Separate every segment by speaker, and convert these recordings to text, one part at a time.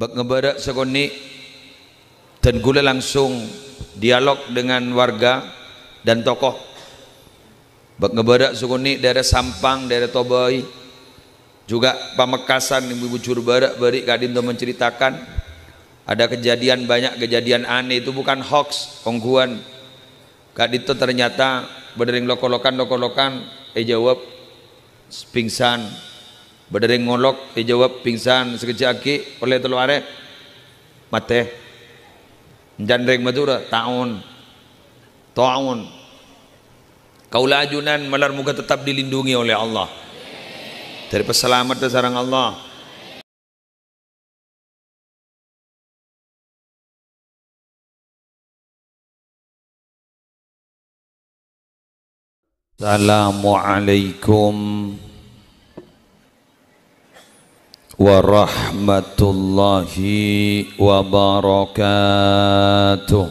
Speaker 1: bak ngebarak sekoni dan gula langsung dialog dengan warga dan tokoh bak ngebarak sekoni daerah Sampang, daerah Tobai, juga Pamekasan, ibu-ibu Curbarak bari kadin tuh menceritakan ada kejadian, banyak kejadian aneh, itu bukan hoax, kongguan kadin tuh ternyata berdering lokolokan jawab pingsan, berdering ngolok jawab pingsan sekejap aki oleh telu arek mate jandreng madura tahun kaulah ajunan malar muka tetap dilindungi oleh Allah dari peselamat sarang Allah. Assalamualaikum warahmatullahi wabarakatuh.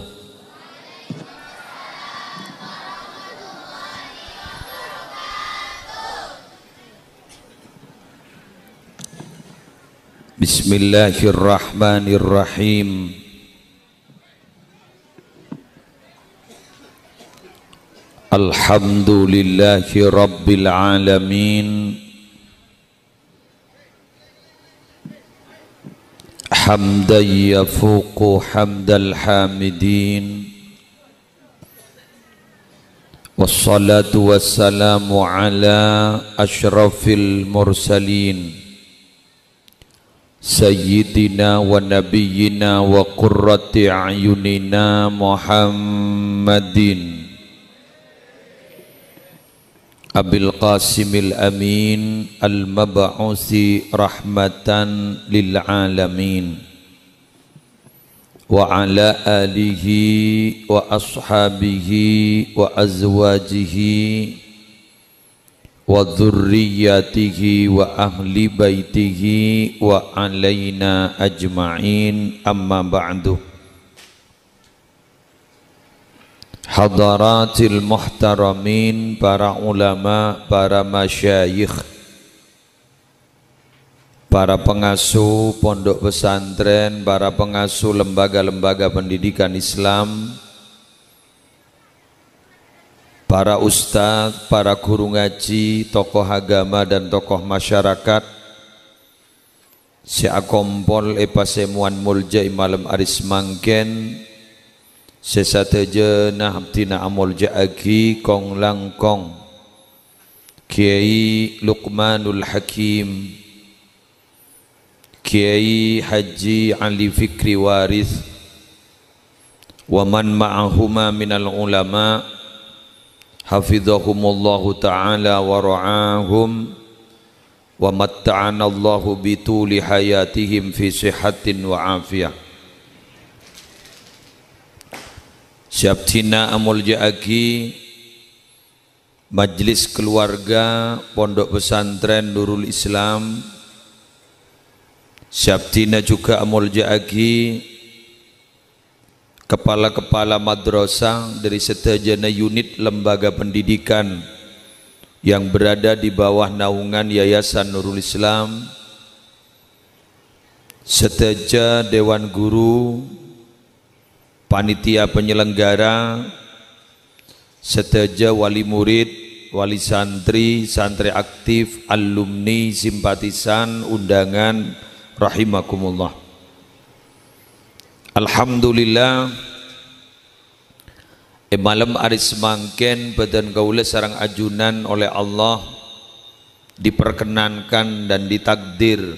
Speaker 1: Bismillahirrahmanirrahim. Alhamdulillahi rabbil alamin. Hamdan yafuqu hamdal hamidin. Wassalatu wassalamu ala ashrafil mursalin Sayyidina wa nabiyyina wa qurrati a'yunina Muhammadin Abil Qasimil Amin Al-Mab'usi Rahmatan Lil Alamin wa ala alihi wa ashabihi wa azwajihi wa dhurriyyatihi wa ahli baitihi wa alaina ajma'in, amma ba'du. Hadaratil muhtaramin, para ulama, para masyayikh, para pengasuh pondok pesantren, para pengasuh lembaga-lembaga pendidikan Islam, para ustadz, para guru ngaji, tokoh agama dan tokoh masyarakat, si akompol epasemuan mulja malam aris mangken, sesateja nahtina amul ja'agi kong langkong Kiai Luqmanul Hakim, Kiai Haji Ali Fikri Waris, wa man ma'ahuma minal ulama hafizahumullahu ta'ala wa ra'ahum wa matta'ana Allahu bituli hayatihim fi sihatin wa afiyah. Syabtina amul ja'agi, majlis keluarga pondok pesantren Nurul Islam. Syabtina juga amul ja'agi, kepala-kepala madrasah dari setajana unit lembaga pendidikan yang berada di bawah naungan Yayasan Nurul Islam, seteja dewan guru, panitia penyelenggara, seteja wali murid, wali santri, santri aktif, alumni, simpatisan, undangan, rahimakumullah. Alhamdulillah, malam aris mangken badan kaula sarang ajunan oleh Allah diperkenankan dan ditakdir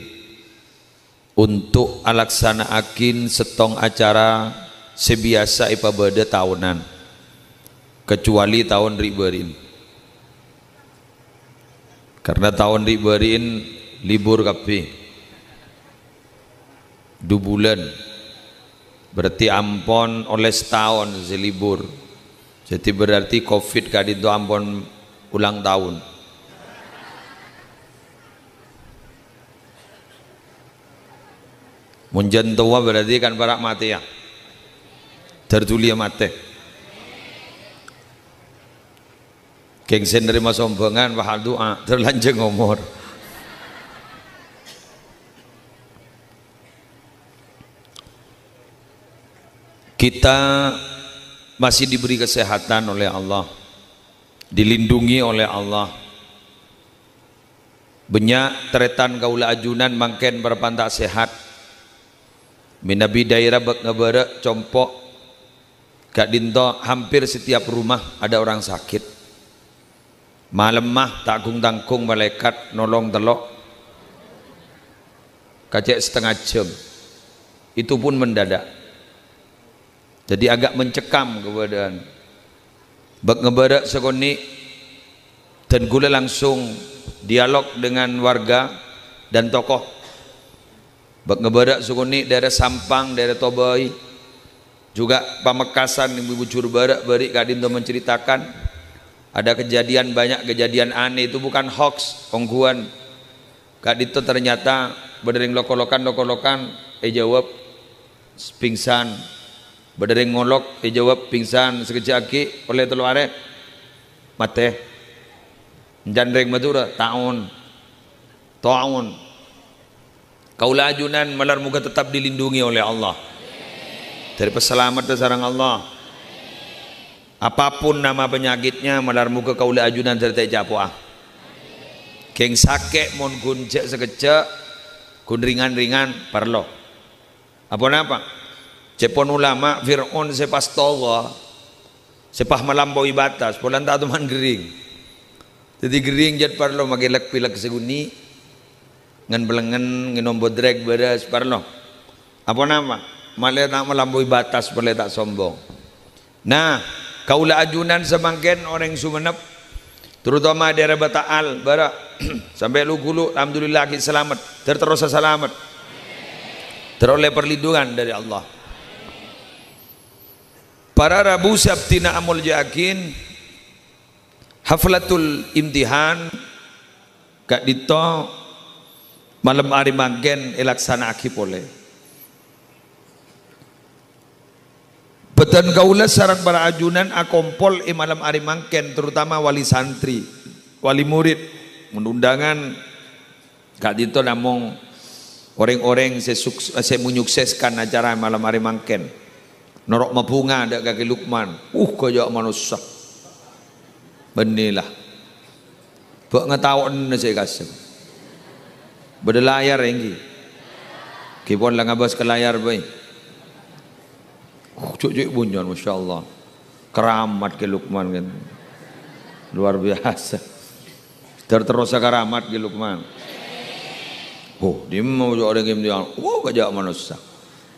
Speaker 1: untuk alaksanaakin setong acara sebiasa ibadah tahunan, kecuali tahun riberin, karena tahun riberin libur kape 2 bulan, berarti ampon oleh setahun selibur, jadi berarti covid kadin itu ampon ulang tahun. Munjan tua berarti kan parak mati ya, tertulia mati. Gengsen nerima sombongan, wahal doa, terlanjang umur. Kita masih diberi kesehatan oleh Allah, dilindungi oleh Allah. Banyak teretan kaula ajunan mangken berpantak sehat. Minabi daerah ngebere compok gak dinto hampir setiap rumah ada orang sakit. Malam mah takung tangkung malaikat nolong telok kacek setengah jam, itu pun mendadak. Jadi agak mencekam keadaan. Bak ngebarak sekoni dan gula langsung dialog dengan warga dan tokoh. Bak ngebarak sekoni daerah Sampang, daerah Tobai, juga Pamekasan, Ibu Bujur Barak beri kadinto menceritakan ada kejadian, banyak kejadian aneh, itu bukan hoax, kongguan. Kadinto ternyata berdering lokolokan jawab pingsan. Berdering ngolok jawab pingsan sekejap lagi oleh telu aret mate jandreng madura tahun kaula ajunan malar muka tetap dilindungi oleh Allah dari peselamat sarang Allah. Apapun nama penyakitnya malar muka kaula ajunan dari japuah keng sake mon gunjek sekejap kun ringan-ringan parlo apa cepon ulama Fir'aun sepas toga sepah melampaui batas polan tak teman gering jadi gering jad parlo magilak pilak seguni ngan belengen nginom bodrek beres parlo apa nama malah tak melampaui batas boleh tak sombong. Nah kaula ajunan semangken orang Sumenep terutama daerah Bataal barak sampai Lugulu alhamdulillah kita selamat terus selamat teroleh perlindungan dari Allah. Para Rabu Sabtina amul jakin haflatul imtihan kak dito malam hari mangken elaksana akipole betan kaula sarang para ajunan akompol malam hari mangken terutama wali santri wali murid menundangan kak dito namung orang-orang saya menyukseskan acara malam hari mangken norok mabunga ada kaki Lukman kaya manusia benilah bak ngetawon na saya kasih berlayar enggi kipon lang abas ke layar bay cucuk bunyon Masya Allah keramat ke Lukman kan luar biasa terus keramat ke Lukman dia mau orang yang dia kaya manusia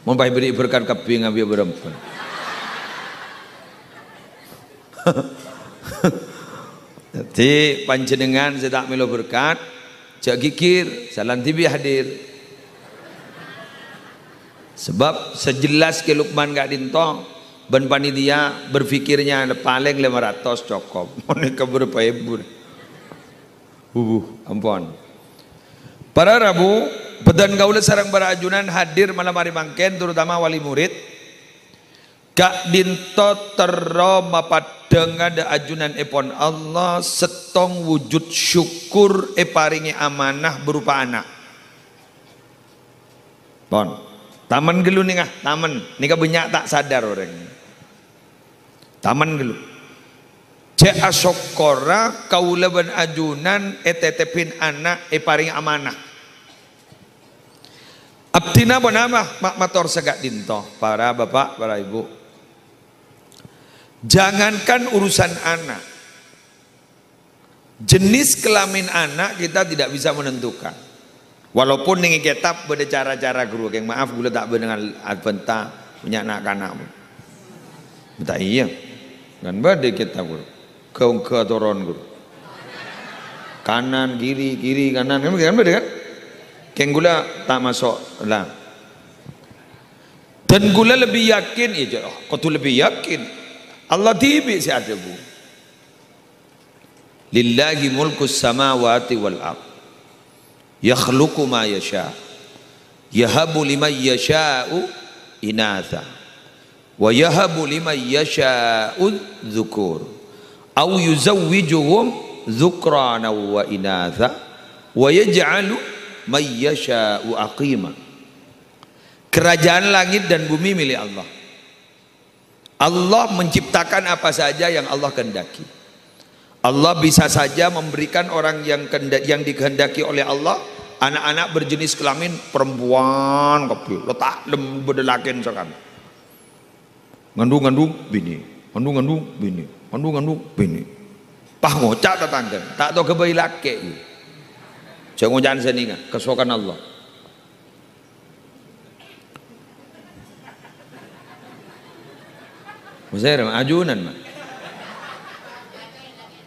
Speaker 1: mau beri berkat keping biar berempat. Jadi panjenengan saya tak melo berkat, jak gikir, salan tibi hadir. Sebab sejelas ke Lukman gak dintong, ben panitia berfikirnya paling 500 cukup. Mereka berapa ribu? Ampun. Para Rabu bedan kaula sarang para ajunan hadir malam hari mangken terutama wali murid kak dinto tero mapadeng ada ajunan epon Allah setong wujud syukur paringi amanah berupa anak pon taman gelu nih taman nika banyak tak sadar orang taman gelu cek asokora kaula ban ajunan tetepin anak paringi amanah abdina bonama mak mator segak dinto para bapak para ibu jangankan urusan anak jenis kelamin anak kita tidak bisa menentukan walaupun nih kitab beda cara-cara guru yang maaf gula tak dengan adventa punya anak kanak tak iya kan beda kita guru ke toron guru kanan kiri kanan kan beda kan keng gula tak masuk lah dan gula lebih yakin ya kau tu lebih yakin Allah tibi si ada bu lillahi mulkus samawati wal ard yakhluqu ma yasha yahabu liman yasha'u inatha wa yahabu liman yasha'u dhukur aw yuzawwijuhum dhukrana wa inatha wa yaj'alu mayyasha'u aqima. Kerajaan langit dan bumi milik Allah. Allah menciptakan apa saja yang Allah kehendaki. Allah bisa saja memberikan orang yang dikehendaki oleh Allah anak-anak berjenis kelamin perempuan kopi letak bedelakin sekan ngandung bini ngandung bini pah ngocak tetangga tak tahu kebayi laki jangan jangan seningan kesukaan Allah. Saya ajunan mah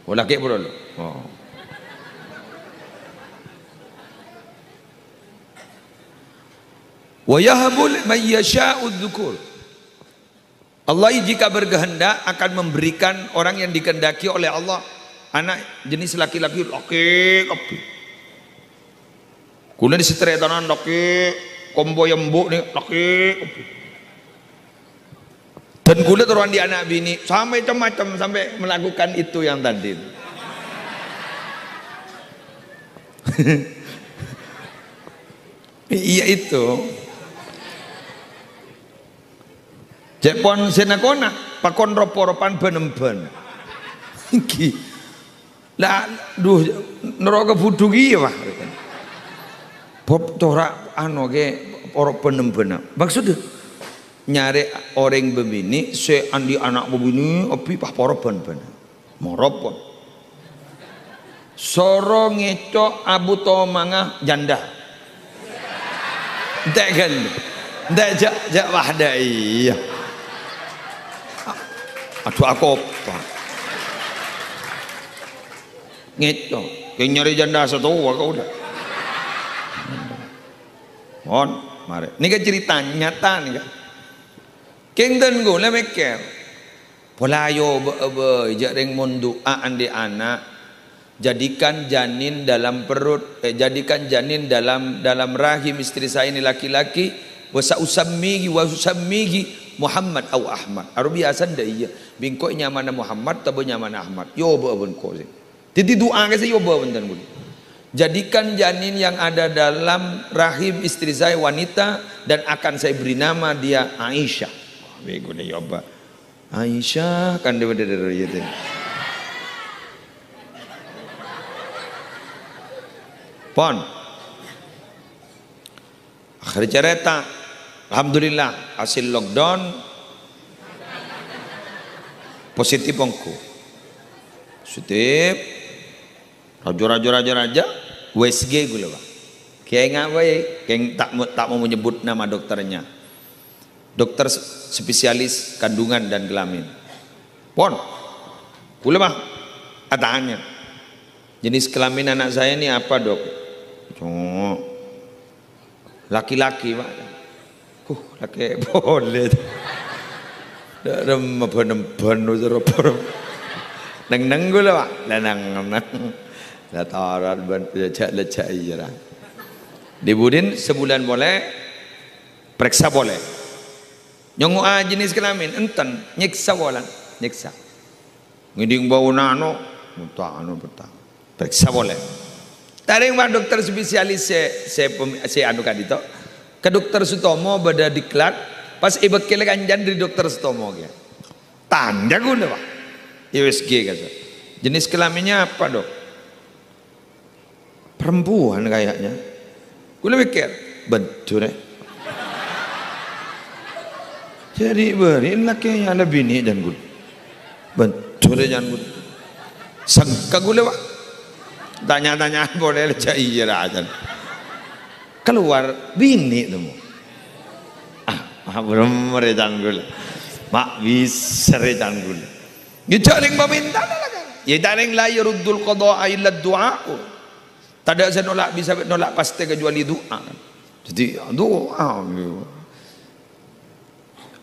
Speaker 1: laki bro. Oh. Wa yahabul may yasha'u dzukur. Allah jika berkehendak akan memberikan orang yang dikehendaki oleh Allah anak jenis laki-laki kopi. Kula di setretanan laki kombo yembuk nih laki kopi. Dan kulit orang di anak bini sampai macam-macam sampai melakukan itu yang tadi. Iya itu. Jepon senakona pakon ropo-ropan benem-ben. Iki. Lah duh neraka fudu ki ya, Pak. Bob tora anu ge ora benem-ben. Maksudnya nyari orang begini se andi anak begini opi pah poroban ben moropon soro ngecok abu tomangah janda ndak kan ndak jak wahda iya aduh aku apa ngecok yang nyari janda satu aku udah on mari ini kan cerita nyata nih kan kengden go le meker polayo jareng mundu andi anak jadikan janin dalam perut jadikan janin dalam rahim istri saya ini laki-laki wa usammigi Muhammad au Ahmad aru biasa nda iya bingko nyamana Muhammad tabo nyamana Ahmad yo beun ko jadi doa ke yo beun dan jadikan janin yang ada dalam rahim istri saya wanita dan akan saya beri nama dia Aisyah. Bego deh yoba Aisyah kan dia dari itu. Pon akhir cerita alhamdulillah hasil lockdown positif ongku positif raja WSG gue lah kayak ngapain kayak tak mau menyebut nama dokternya dokter spesialis kandungan dan kelamin pon boleh mah ataannya jenis kelamin anak saya ini apa dok laki-laki pak laki boleh dalam benem-benem neng gue lah pak neng lataran lecak iya dibudin sebulan boleh periksa boleh nyongo jenis kelamin enten nyiksa bolan nyiksa ngiding bau nano mutano betah periksa boleh taring mah dokter spesialis se anu kadito ke dokter Sutomo beda diklat pas ibek kele kanjan dari dokter Sutomo ge tanda guna Pak USG kata jenis kelaminnya apa dok perempuan kayaknya gue mikir betul jadi beri laki yang lebih ni dan gue betul jangan gue sangka gue lewat tanya-tanya boleh lecah iya aja keluar bini temu belum merejan gue mak bisa rejan gue dicaring meminta lah kan ya taring la yuruddul qada'a illa du'a tak ada saya bisa nolak pasti kecuali doa jadi doa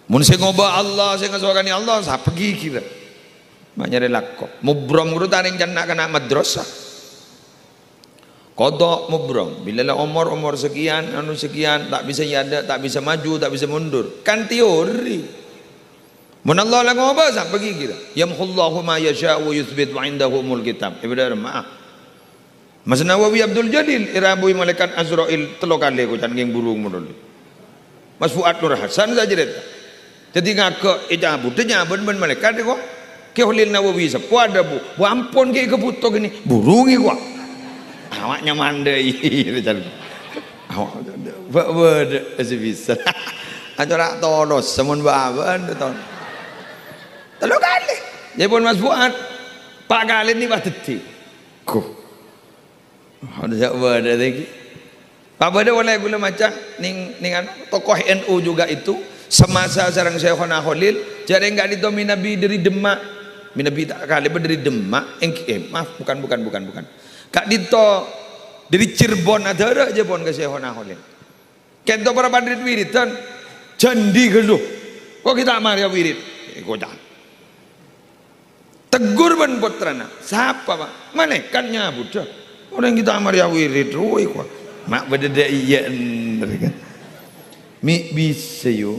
Speaker 1: mun saya ngobah Allah saya ngasuhkan Allah saya pergi kira banyak relakok mubrom guru taring jannah kena madrasah kodok mubrom bila lah umur sekian anu sekian tak bisa yada tak bisa maju tak bisa mundur kan teori mun Allah lah ngobah saya pergi kira yamhullahu ma yasha wa yuthbit wa indahu umul kitab ibadah maaf Mas Nawawi Abdul Jalil irabui malaikat Azrail telo kali ku can nging burung mundur Mas Fuad Nur Hasan saja cerita Jadi ngake cabut nyabun ben malaikat kok. Ke Holil Nawawi sepo ada bu ampun ke kebuto gini burungi kok. Awaknya mandai awak berde bisa. Acara tolos semun baban ton. Telu kali. Jadi pun Mas Fuad Pak kali ini Pak Deti. Ko. Ada jak berde lagi. Pak berde boleh gula macam ning tokoh NU juga itu semasa sarang Syekhona Holil jadi enggak ditomi Nabi dari Demak. Nabi tak kali dari Demak maaf bukan Kak Dito dari Cirebon ada aja pun ke Syekhona Holil. Kento para pandit wiritan candi geluh. Kok kita Maria wirid? Kocak. Tegur ban putrana. Siapa Pak? Malaikatnya Buddha. Orang kita Maria wirid ruwih kok. Mak bededa iya kan. Mi bisa yo.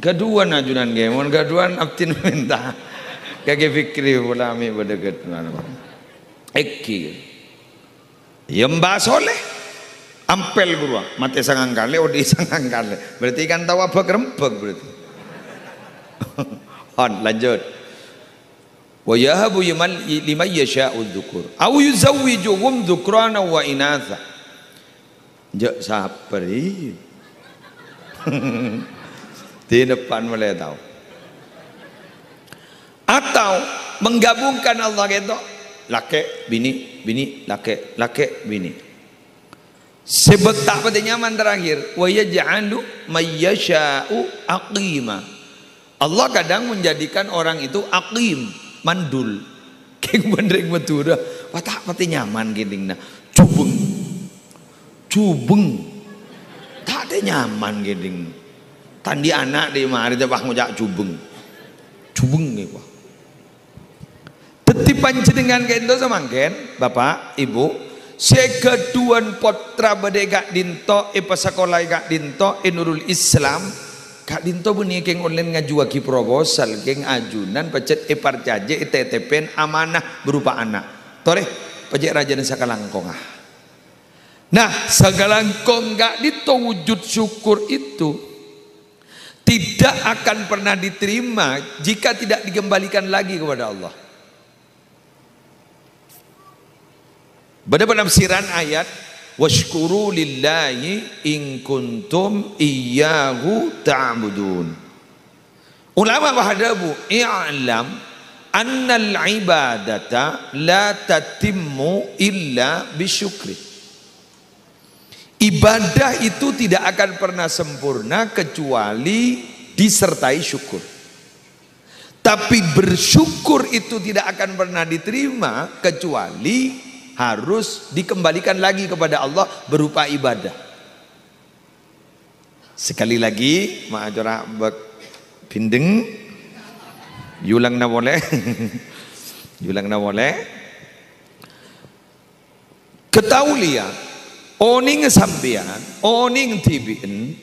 Speaker 1: Gaduan ajunan gemon, gaduan aptin minta. Kage fikri pula mi bedegat mana. Eki. Yamba soleh. Ampel guru, mati sangang kali, odi sangang kali. Berarti kan tahu apa kerempek berarti. On lanjut. Wa yahabu liman yasha'u dzukur. Aw yuzawwijuhum dzukrana wa inatha. Jak sapri. Di depan mulai tahu. Atau menggabungkan Allah itu laki bini laki bini. Sebab tak pada nyaman terakhir wa yaj'alu mayyasha'u aqima. Allah kadang menjadikan orang itu aqim, mandul. Keng benereng betul dah. Wah tak pada nyaman gini nah. Cubeng. Tak ada nyaman gini. Tandi anak di mari tebah ngujak cubeng nih wah. Tetipan jenengan kento samangken Bapak Ibu. Sekeduan potra badegak dinto pasakolai gak dinto Nurul Islam Kak dinto bunyi keng online ngajuaki proposal keng ajunan pecet parjaje TTPN amanah berupa anak tore pecet raja dan sakalangkong. Nah sakalangkong gak dinto wujud syukur itu tidak akan pernah diterima jika tidak dikembalikan lagi kepada Allah. Pada penafsiran ayat washkuru lillahi in kuntum iyyahu ta'budun. Ulama wahdabu i'lam annal ibadata la tatimmu illa bisyukri. Ibadah itu tidak akan pernah sempurna kecuali disertai syukur. Tapi bersyukur itu tidak akan pernah diterima kecuali harus dikembalikan lagi kepada Allah berupa ibadah. Sekali lagi ma'ajara pindeng yulang na boleh yulang na boleh ketaulia oning sambian oning tibin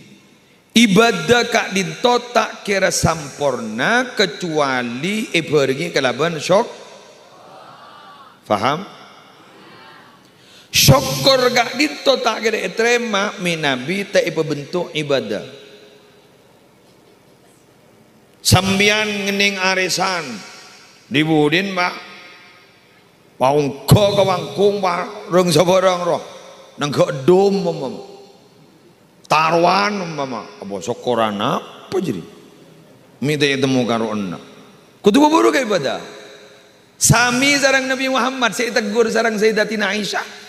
Speaker 1: ibadah kak dinto tak kira sampurna kecuali pergi kelaban syok faham. Syukur gak dito tak kira terima minabi tak bentuk ibadah. Sambian ngening arisan dibudin pak wangko kawangkung pak reng sabarang roh nangga dom mama taruan mama apa syukuran apa jadi minta temu karo enak kudu buru ke ibadah sami sarang Nabi Muhammad saya tegur sarang Sayyidatina Aisyah.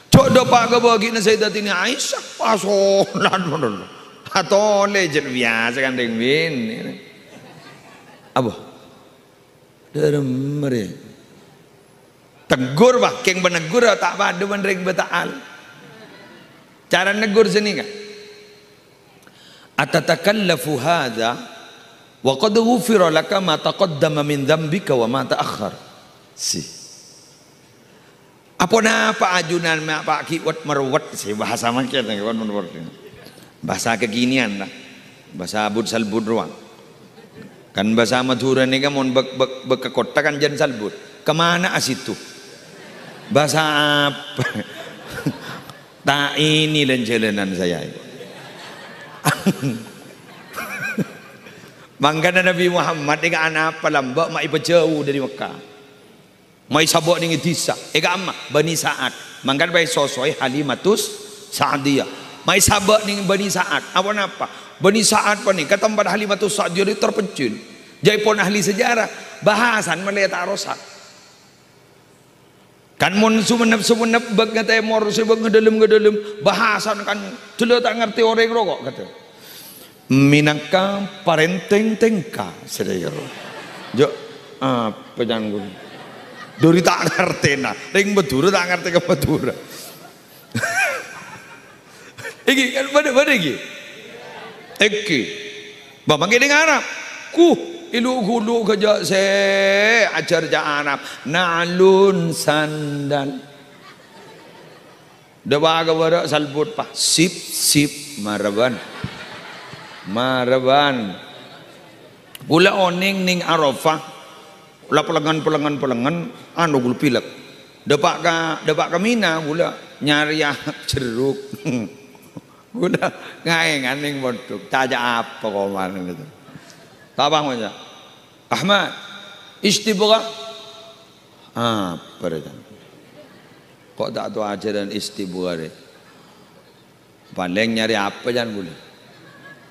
Speaker 1: Coba pak kebagi na Sayyidatina Aisyah pasolan menurut atau legend biasa kan dengwin apa dalam mere tegur bah keng benegur tak pada menereng betaal cara negur sini kan atatakallafu hadza wa qad ghufira laka ma taqaddama min dzambika wa ma ta'akhkhar si apa ajunan Pak kiwat meruwet sih bahasa makin bahasa kekinian lah bahasa abud salbud ruang kan bahasa Madura ini kan mau ke kota kan jan salbud kemana asitu bahasa apa tak ini dan jalanan saya Mangkana Nabi Muhammad dengan anak apa lambak mai jauh dari Mekah. Mai sabok dengan Tisa. Ega amma Bani Sa'ad. Mangkan bai sosoi Halimatus Sa'diyah. Mai sabok dengan Bani Sa'ad. Apa napa? Bani Sa'ad pa ni kata pada Halimatus Sa'diyah dia terpencil. Jadi pun ahli sejarah bahasan Malaya tak rosak. Kan mun sumenep bag ngata mor sebab ngedelem bahasan kan teu tak ngerti orang rokok kata. Minangka parenteng tengka sedaya. Jo apa jangan duri tak ngerti nah. Ring Madura tak ngerti ke Madura. Iki kan pada iki. Iki. Bapak ngene Arab. Ilu hulu kerja se ajar ja Arab. Na'lun sandal. Dewa gawara salbut pa. Sip maraban. Pula oning ning Arafah. Pula pelengan anu gul pilek. Depak ka Mina pula nyari jeruk. Pula ngaeng aning bodok. Taja apa koman gitu. Tabang aja. Ahmad istibra. Apa dia? Kok tak tahu ajaran istibra dia? Paling nyari apa jangan boleh.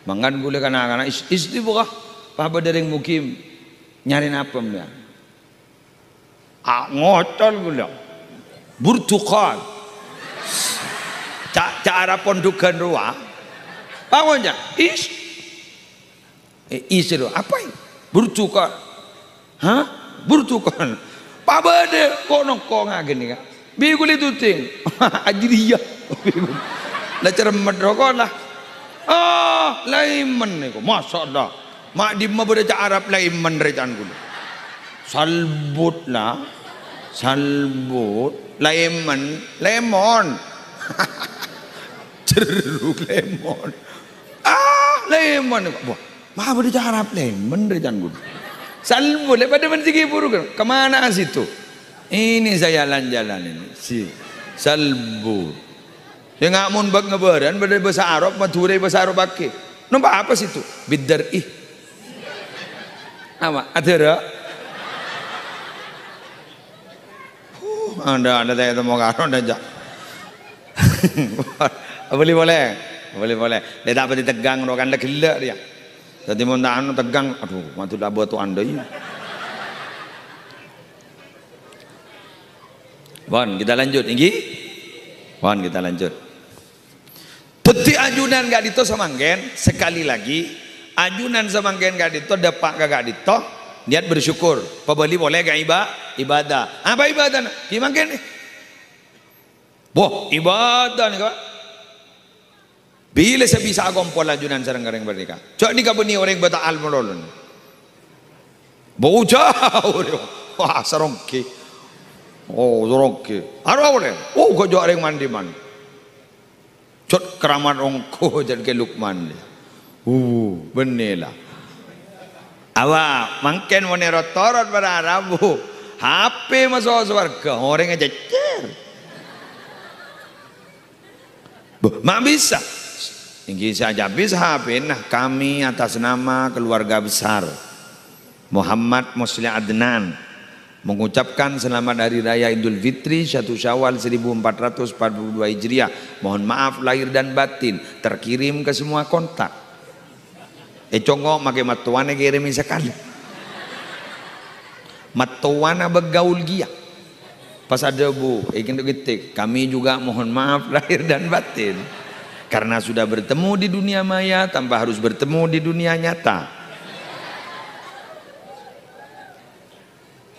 Speaker 1: Mangan boleh kana istibra. Apa dari mukim nyari apa dia? Ngotol boleh. Burtukal. Cara pondukan ruah. Bangunnya. Isiru apa ini? Burtukal. Burtukal. Pabade kok nongko ngageni ka. Bigul itu ting. Ajriya. Lah cara medroko lah. Laiman niku. Masyaallah. Mak di mabada Arab laiman recan kula. Salbut lah. Salbut. Lemon. Jeruk lemon. Lemon. Wah. Mah boleh Arab lemon recan gue. Salbu lepas depan segi buruk. Kemana situ? Ini saya jalan ini. Si salbu. Dia nggak mun bak ngebaran pada bahasa Arab, Madura bahasa Arab pakai. Nampak apa situ? Bidarih. Apa? Ada. Anda tanya mau karon aja. Boleh. Dia tak boleh tegang rokan dah gila dia. Jadi mau anu tegang, aduh, matu dah buat tu anda ini. Kita lanjut, kita lanjut. Teti ajunan gak dito samanggen, sekali lagi, ajunan samanggen gak dito, dapat gak dito, niat bersyukur. Pembeli boleh gak ibadah? Apa ibadah? Gimana ni? Boh, ibadah ni kak. Bila saya bisa agompol ajunan sarang gareng berdeka. Cok ni kabuni orang bata almololon. Bau jauh. Wah sarongki. Sarongki. Apa boleh? Kau jauh orang mandi man. Cok keramat ongko jadi ke Lukman. Benelah. Awak mungkin menerotorot pada Arabu. HP masuk surga. Orangnya jecer. Mak bisa. Ingin saja bisa nah kami atas nama keluarga besar Muhammad Musli Adnan mengucapkan selamat Hari Raya Idul Fitri 1 Syawal 1442 Hijriah. Mohon maaf lahir dan batin, terkirim ke semua kontak. Congo make matuane kirim sekali. Matuana begaul gia. Pas ada bu, kami juga mohon maaf lahir dan batin. Karena sudah bertemu di dunia maya tanpa harus bertemu di dunia nyata.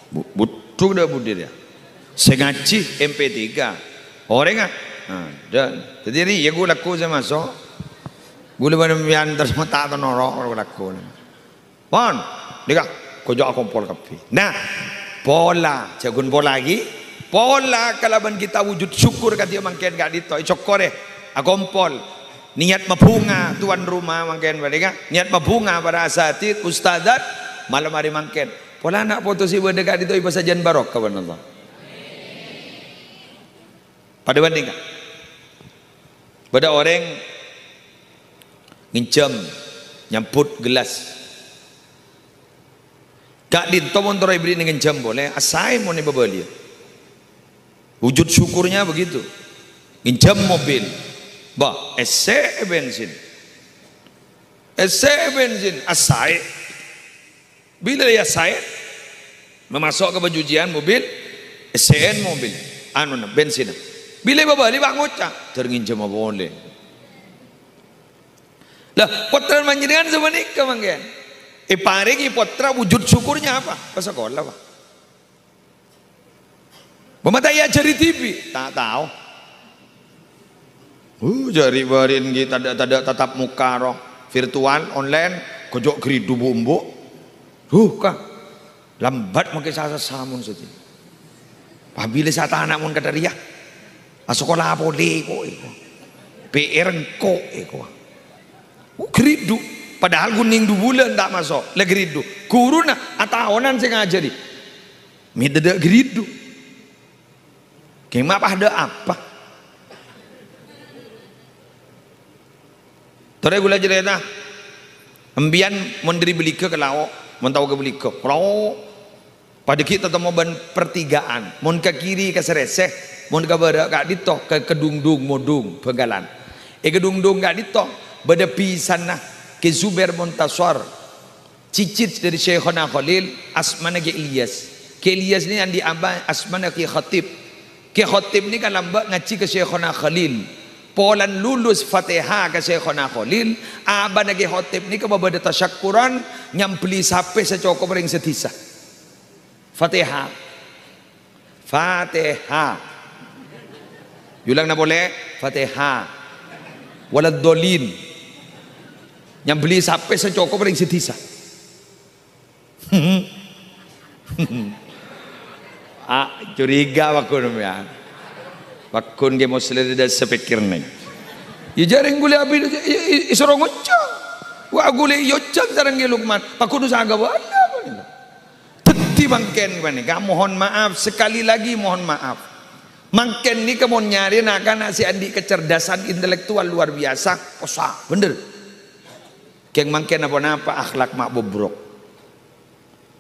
Speaker 1: Butuh dah budir ya. Sengaci MP3 orang dan jadi ya gue laku sama so gue lebih banyak terus mata atau norok gue laku. Pon, dika kau jauh kompol kapi. Nah, pola, jagun pola lagi. Pola kalaban kita wujud syukur kati mangken gak dito, cokore. Agompol niat mabunga tuan rumah mangken mereka niat mabunga para asatid ustadzat malam hari mangken pola anak foto si berdekat itu ibu sajian barok kawan Allah pada bandingkan pada orang ngincam nyamput gelas Kak dinto montoro ibri dengan jam boleh asai mau nih babali. Wujud syukurnya begitu. Nginjam mobil. Bah, ese bensin. Ese bensin asai. Bila ya saya memasuk ke pencucian mobil, esen mobil, anu bensin. Bila babali bang ngocak, terinjam apa boleh. Lah, potran manjenengan sama nikah manggen. Parigi potra wujud syukurnya apa? Ke sekolah pak. Pemataya cari TV, tak tahu. Jari barin kita tidak tatap muka roh virtual online, kojok geridu bumbu. Kah lambat makai sasa samun saja. Pabila sata anak mun kata dia, sekolah boleh kok, PR kok, geridu. Padahal kuning 2 bulan tak masuk, lagi geridu. Kuruna atahonan saya ngajari, mida geridu. Kema ada apa? Tore gula cerita, ambian mondri beli ke lauk, mentau ke beli ke lauk. Pada kita temu ban pertigaan, mon ke kiri ke sereseh, mon ke barat ke dito ke kedungdung modung pegalan. Kedungdung ke dito, bada pisan nah ke Zubair Montasor, cicit dari Syekhona Khalil, asmana ke Ilyas. Ke Ilyas ni andi amba asmana ke Khatib. Ke Khatib ni kan lambak ngaji ke Syekhona Khalil. Polan lulus Fatihah ke Syekhona Khalil, aba nagi Khatib ni ke babada tasyakuran nyampeli sampai secokop ring setisa. Fatihah. Fatihah. Yulang na boleh? Fatihah. Walad dolin. Nyambeli sampai secokop ring setisa. Curiga wakun ya. Wakun ge muslim dah sepikir nih. Ya jaring gule abi isorong ngocang. Wa gule yocang sareng ge Lukman. Pakun usaha gawa Allah. Teti bangken bani. Mohon maaf sekali lagi mohon maaf. Mangken ni kamu nyari nak si Andi kecerdasan intelektual luar biasa. Kosa bener. Keng mangken apa-apa akhlak mak bobrok.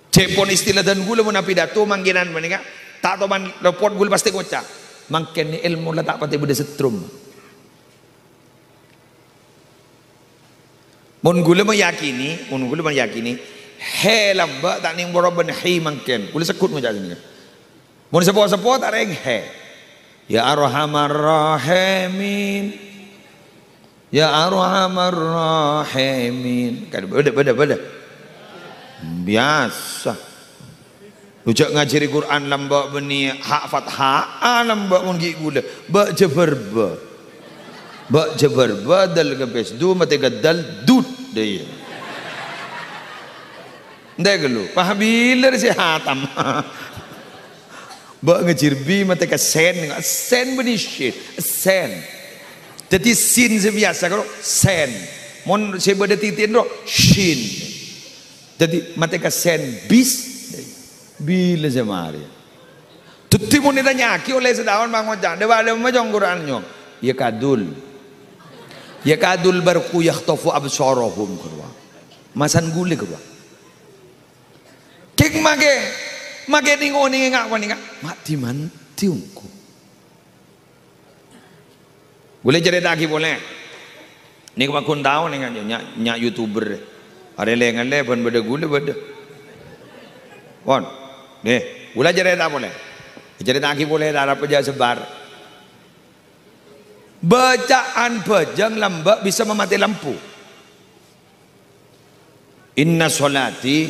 Speaker 1: Cepon istilah dan gula mau pidato mangkinan bani ka. Tak tahu man report gula pasti ngocak. Mangken ni ilmu lah tak pati bude setrum. Mun gula meyakini, he lamba tak ning boroban he mangken. Gula sekut mo jadi. Mun sepo-sepo tak reng he. Ya Arhamar Rahimin. Ya Arhamar Rahimin. Kan beda. Biasa. Ujak ngajari Quran lamba beni hak fathah lamba mun gi gula ba jabar badal gabes du mate gadal dut dia ndai gelu pahabiler si hatam ba ngajir bi mate ka sen beni shit sen jadi sin sebiasa kalau sen mon sebada titin ro shin jadi mate ka sen bis bila semari tutti mun ditanyaki oleh sedawan bang ojak dewa ada majong Quran nyong ya kadul barku yakhtafu absarahum kurwa masan gule kurwa kek mage ningo ngak mati manti ungku boleh cerita lagi boleh ni kemakun tahu ni kan nyak YouTuber ada lengan le ban beda gule beda pon nih, gula cerita boleh, cerita lagi boleh darah peja sebar. Bacaan bajang lambak bisa memati lampu. Inna solati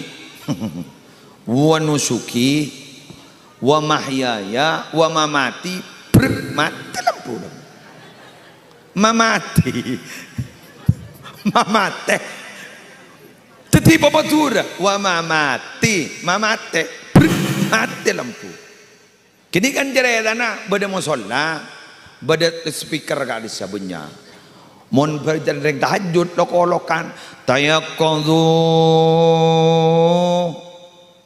Speaker 1: wa nusuki wa mahyaya wa mamati mati lampu. Mamate. Tetiba batura wa mamati mati lampu. Kini kan cerita na bada musola, bada speaker kali sabunnya. Mon berjadeng tahajud lokolokan tayaqqadhu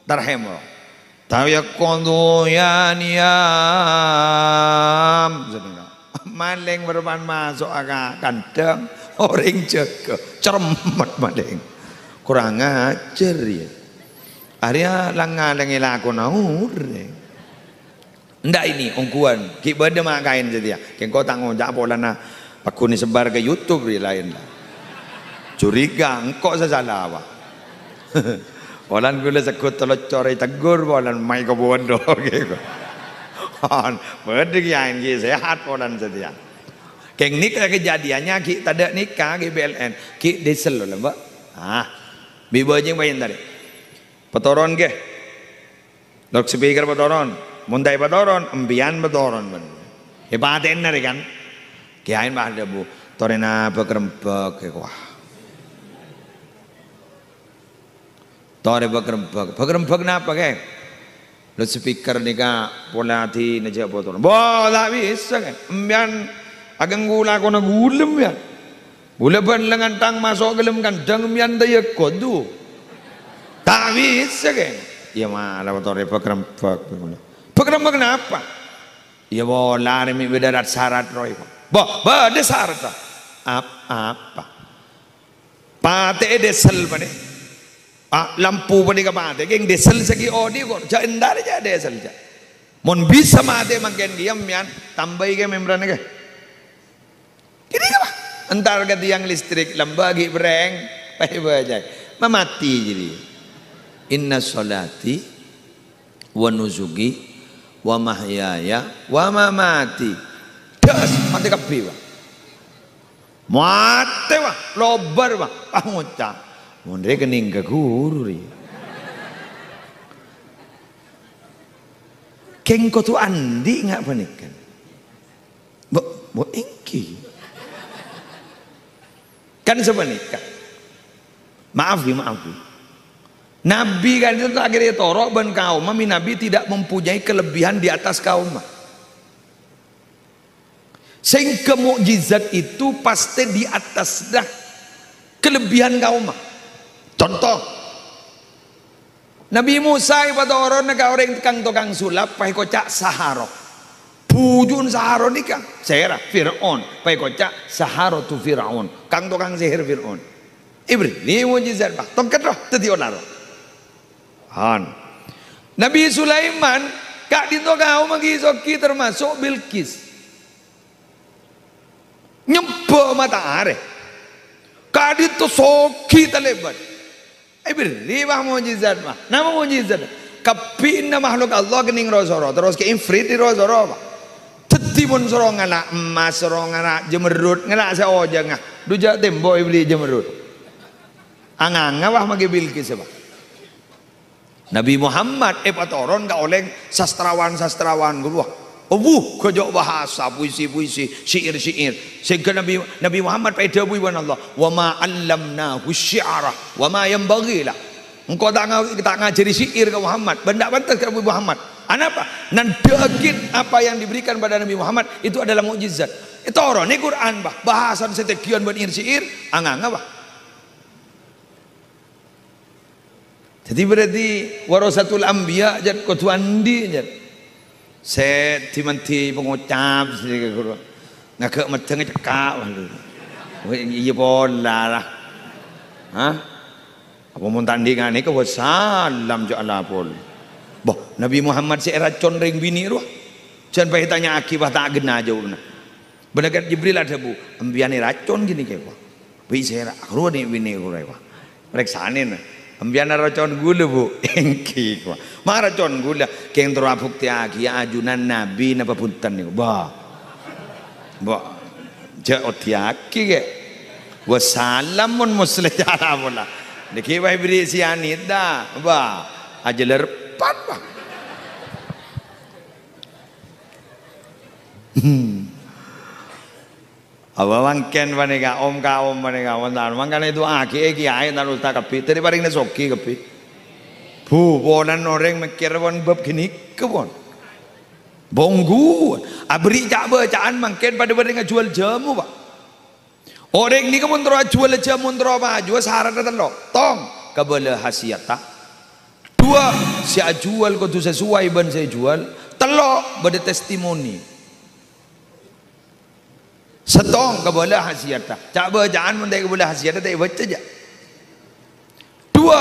Speaker 1: tarham. Tayaqqadhu ya niyam. Maling berban masuk agak kandang orang jaga cermat maling. Kurang ajar ya. Akhirnya langan dengan laku naur. Ndak ini ongkuan. Ki benda mak kain jadi ya. Ki kau tanggung jak pola na. Aku ni sebar ke YouTube di lain lah. Curiga engkau salah apa. Orang gula sekut tolong corai tegur orang mai ke bodoh gitu. Benda kian ki sehat orang sedia. Keng nikah kejadiannya ki tak ada nikah ki BLN ki diesel lah mbak. Bibo jeng bayin tadi. Petoron ke. Lok speaker petoron, mundai petoron, embian petoron ben. Hebaten nari kan. Kiain bah ada bu. Torena bekerempek ke wah. Tore bekerempek napa ke? Lok speaker nikah pola hati naja petoron. Boh tak bisa kan. Embian agang gula kono gulem ya. Gula ban lengan tang masuk gelem kandang embian daya kodu. Tak bisa kan? Ya malah tore bekerempek. Bekerempek kenapa? Ya bola ni bedarat syarat roy. Boh, ada syarat. Apa? Pate desel pada. Lampu pada ke pate. Geng desel segi odi kok. Jangan dari aja desel aja. Mon bisa mate makin diam mian tambahi ke membran ke. Kini apa? Entar ke tiang listrik lembagi breng. Pai baca. Memati jadi. Inna sholati wa nusuki wa mahyaya wa mamati das mati kabeh Pak mate Pak lobar Pak panguca mondre kening ke guru ri keng ko tu andi ngak panikan bo engki kan sebanikah maaf. Nabi kan itu akhirnya torok ban kaum Nabi tidak mempunyai kelebihan di atas kaum. Sehingga mukjizat itu pasti di atas dah kelebihan kaum. Contoh Nabi Musa pada orang tukang sulap pai kocak saharo. Pujun saharo nikah. Sehera Fir'aun pai kocak saharo tu Fir'aun. Kang tukang sihir Fir'aun. Ibri ni mukjizat Pak. Tongkat roh tadi onaro. Nabi Sulaiman kak dito kau magi soki termasuk Bilqis nyempo matahari kak dito soki talebat beri bah mujizat mah nama mujizat kapin na makhluk Allah kening rosoro terus ke infrit di rosoro pak tetibun soro ngana emas soro ngana jemerut ngana seoja ngah duja tembo beli jemerut anganga wah magi Bilqis pak Nabi Muhammad patoron ka oleh sastrawan guru kejok bahasa puisi syair sehingga Nabi Muhammad pada dawuh Allah wa ma allamnahu syi'ara wa ma yanbaghi lah engkau tak ngajari syair ke Muhammad benda pantas ke Nabi Muhammad apa nan daging apa yang diberikan pada Nabi Muhammad itu adalah mukjizat itu orang ini Quran bah bahasan setekian ban syair anganga bah. Jadi berarti warasatul anbiya jad kutu andi jad. Set timanti pengucap sedikit guru. Ngake macam cekak walu. Iya bola lah. Apa mun tandingan ni ke salam jo Allah pol. Boh Nabi Muhammad si racun ring bini ruah. Jangan payah tanya akibat tak gena jauhna. Benakat Jibril ada bu. Anbiya ni racun gini ke apa? Bi saya aku ni bini guru apa? Periksaannya. Ambiana racun gula bu, engki kuah. Mak racun gula, keng terapuk tiaki ajunan Nabi napa punten ni, bah, jauh tiaki ke, wassalam mun muslim jala bola. Deki wahai beri sianit dah, bah, aja lerpat bah. Apa mangken manega om manega wandan mangkana itu aki ayat lalu tak kapi tadi paling nesoki kapi bu bonan orang mikir wan bab gini kebon bonggu abri cak bacaan mangken pada bareng jual jamu pak orang ni kebon terus jual jamu terus apa jual syarat terus tong kabel hasiata dua si jual kau tu sesuai ban saya jual telok pada testimoni setong kebelah hasiatah cak bacaan mentai kebelah hasiatah tak baca je dua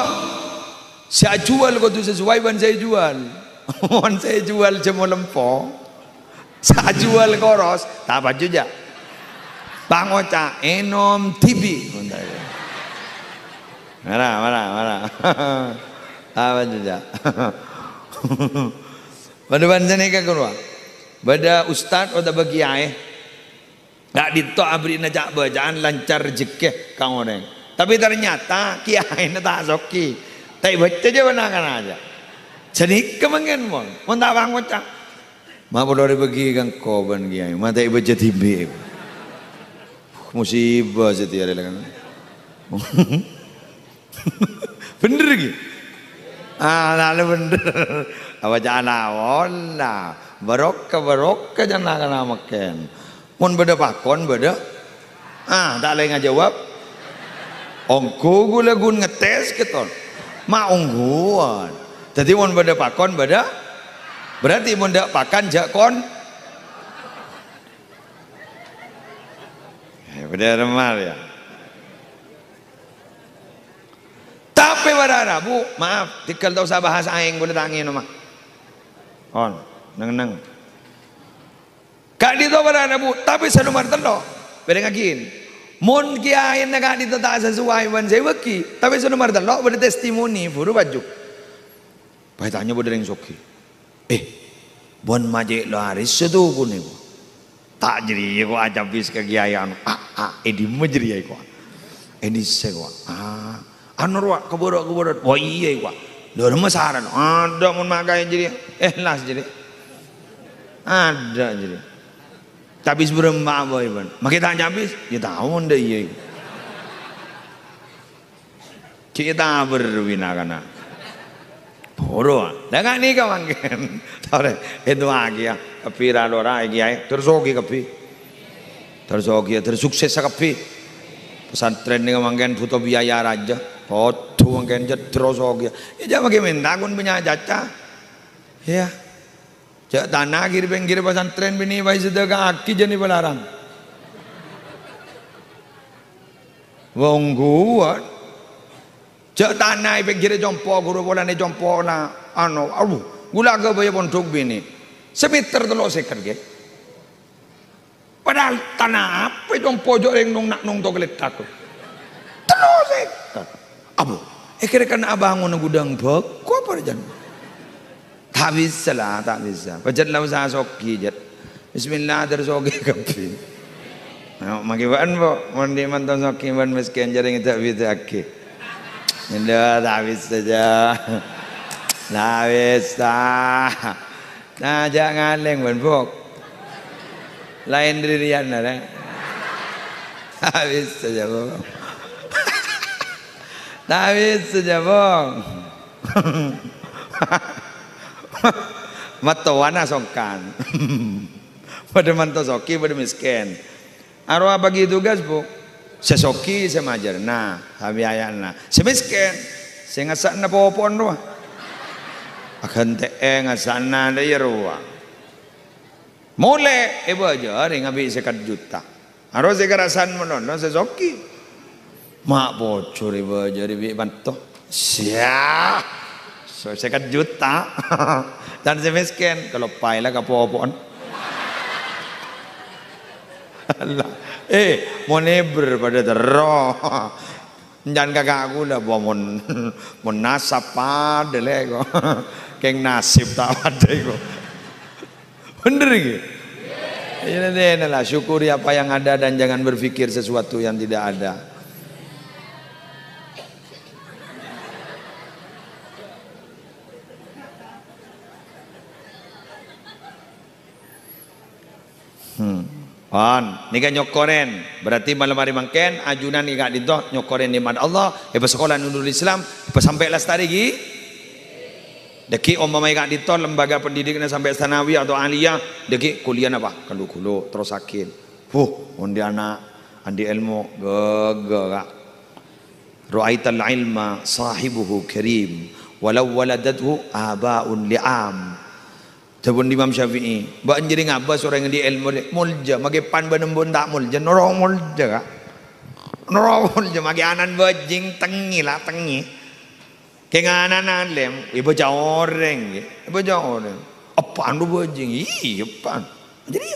Speaker 1: Saya jual kau tu sesuai ban saya jual. Mon saya jual cemo lempo. Saya jual koros, tak apa juga. Bang Oca enom TV. Mana. Apa juga. Pada banjir ni kan keluar. Pada ustaz atau bagi ayah. Tak ditok abri najak bacaan lancar rezeki kang orang. Tapi ternyata kiai nak tak soki. Tak baca je mana kan aja. Jadi kemangen mon tak bang Oca. Mak boleh bagi kang koban kiai. Mak tak baca TV. Musibah setiap hari kan. Bener lagi. Lalu bener. Apa jangan wala. Barokah jangan kena makan. Mun beda pakon beda. Tak lagi ngajawab. Ongko gula gun ngetes gitu. Ma ongguan. Jadi mun beda pakon beda. Berarti mun dak pakan jak kon. Beda remal ya. Tapi pada Bu, maaf, tikal tau saya bahas aing boleh tangin mah. On, neng. Kak dito pada Bu, tapi saya nomor telo. Beda ngakin. Mun kiai nak kak dito tak sesuai ban saya beki, tapi saya nomor telo pada testimoni buru baju. Pai tanya pada yang soki. Bon majek lo haris setu pun ni. Tak jadi ko aja bis ke kiai anu. Di majeri ko. Di segwa. Anurwa keborot. Oh iya ko. Lho masaran. Ada mun makai jadi. Las jadi. Ada jadi. Tapi sebelum mak boy ban. Makai tanya habis, ya tahu ndak iya. Kita berwina kana. Boro. Dengan ni ka mangken. Tore itu lagi ya. Kapi ralora kiai tersogi kapi. Tersogi tersukses kapi. Pesantren ni mangken butuh biaya raja. Podo mangken tersogi. Ya jangan makin minta kun punya jaca. Ya. Jak tanah kiri pinggir pesantren bini bayi sedekah aki jadi pelarang. Wong kuat. Jak tanah pinggir jompo guru bola ni jompo na gula ke bayi pondok bini. Semeter telok seker ke. Padahal tanah apa jompo jok yang nung to geletak. Telok seker. Kira kan abangun gudang bek. Ko apa jan? Tak bisa lah, tak bisa. Pajat lah usaha soki jet. Bismillah tersoki kapi. Makiban bo, mandi mantan soki ban miskin jaring tak bisa aki. Indah tak bisa saja. Tak bisa. Nah jangan leng ban bok. Lain dirian lah. Tak bisa saja bok. Tak bisa saja bok. Matawana songkan. Pada manto soki pada miskin. Arwah bagi tugas Bu. Sesoki saya majar. Nah, habis ayana. Semiskin. Saya ngasak na popon ruah. Akan ngasak na layar ruah. Mulai ibu aja ring habis sekat juta. Arwah saya kerasan menon sesoki. Mak bocor ibu aja ribi bantu. Siap. So, sekat juta dan saya miskin kalau payah ke popon. Mau neber pada terroh. Jangan kakak aku lah mon nasab pada lego. Keng nasib tak ada itu. Bener gitu. Ini lah syukuri apa yang ada dan jangan berpikir sesuatu yang tidak ada. Ni kan nyokoren berarti malam hari mangken ajunan ni gak dito nyokoren ni mad Allah sekolah nurul Islam sampai las tarigi deki omamai gak dito lembaga pendidikan sampai sanawi atau aliyah deki kuliah apa kulu terus sakit undi anak andi ilmu gaga ru'aital ilma sahibuhu karim walau waladathu abaun li'am. Tabun Imam Syafi'i, mbak jadi ngabas orang yang di ilmu mulja, mage pan benembun tak mulja, norong mulja, mage anan bajing tengi lah tengi, kenganan lem ibu orang ibu orang apaan lu bajing iya apaan jadi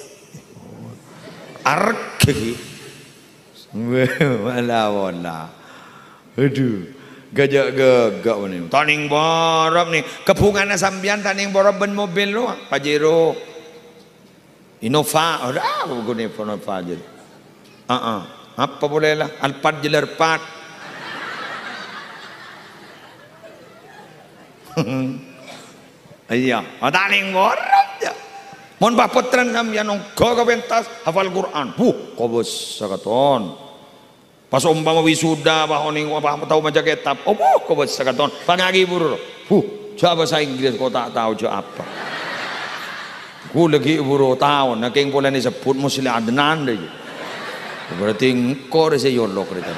Speaker 1: arke wala aduh gagak nih taning borop nih kepungan sambian taning borop ben mobil lu Pajero Innova ada aku guna Innova aja apa boleh lah Alphard jelerpat iya taning borop ya mon bapotran sambian ongko pentas hafal Quran kau bos sakaton pas umpama wisuda bahoning apa tahu maca kitab kau bos sakaton pangagi buru coba bahasa Inggris kau tak tahu coba apa ku lagi buru tahu nak yang boleh disebut muslim adnan deh berarti engkau rasa yolok kita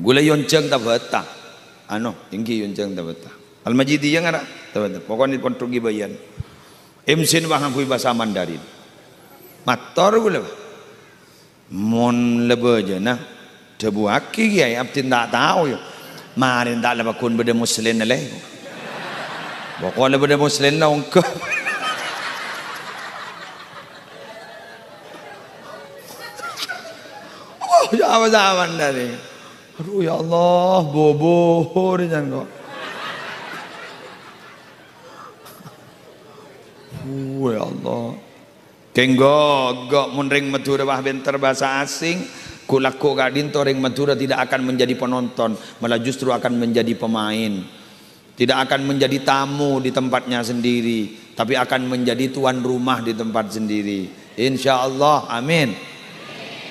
Speaker 1: gula yonceng tak betah tinggi yonceng tak betah Al-Majidi yang ada tak betah pokoknya pun pergi bayan emsin bahkan kui bahasa Mandarin mator gula mon lebe aja nah debu aki ya abtin tak tahu yo marin tak lepas kun beda muslim naleh pokoknya beda muslim lah ongkau zaman dari aduh ya Allah bobo jangan kok ya Allah kenggok munring Madura bah bentar bahasa asing kulaku gadin toring Madura tidak akan menjadi penonton malah justru akan menjadi pemain tidak akan menjadi tamu di tempatnya sendiri tapi akan menjadi tuan rumah di tempat sendiri insyaallah amin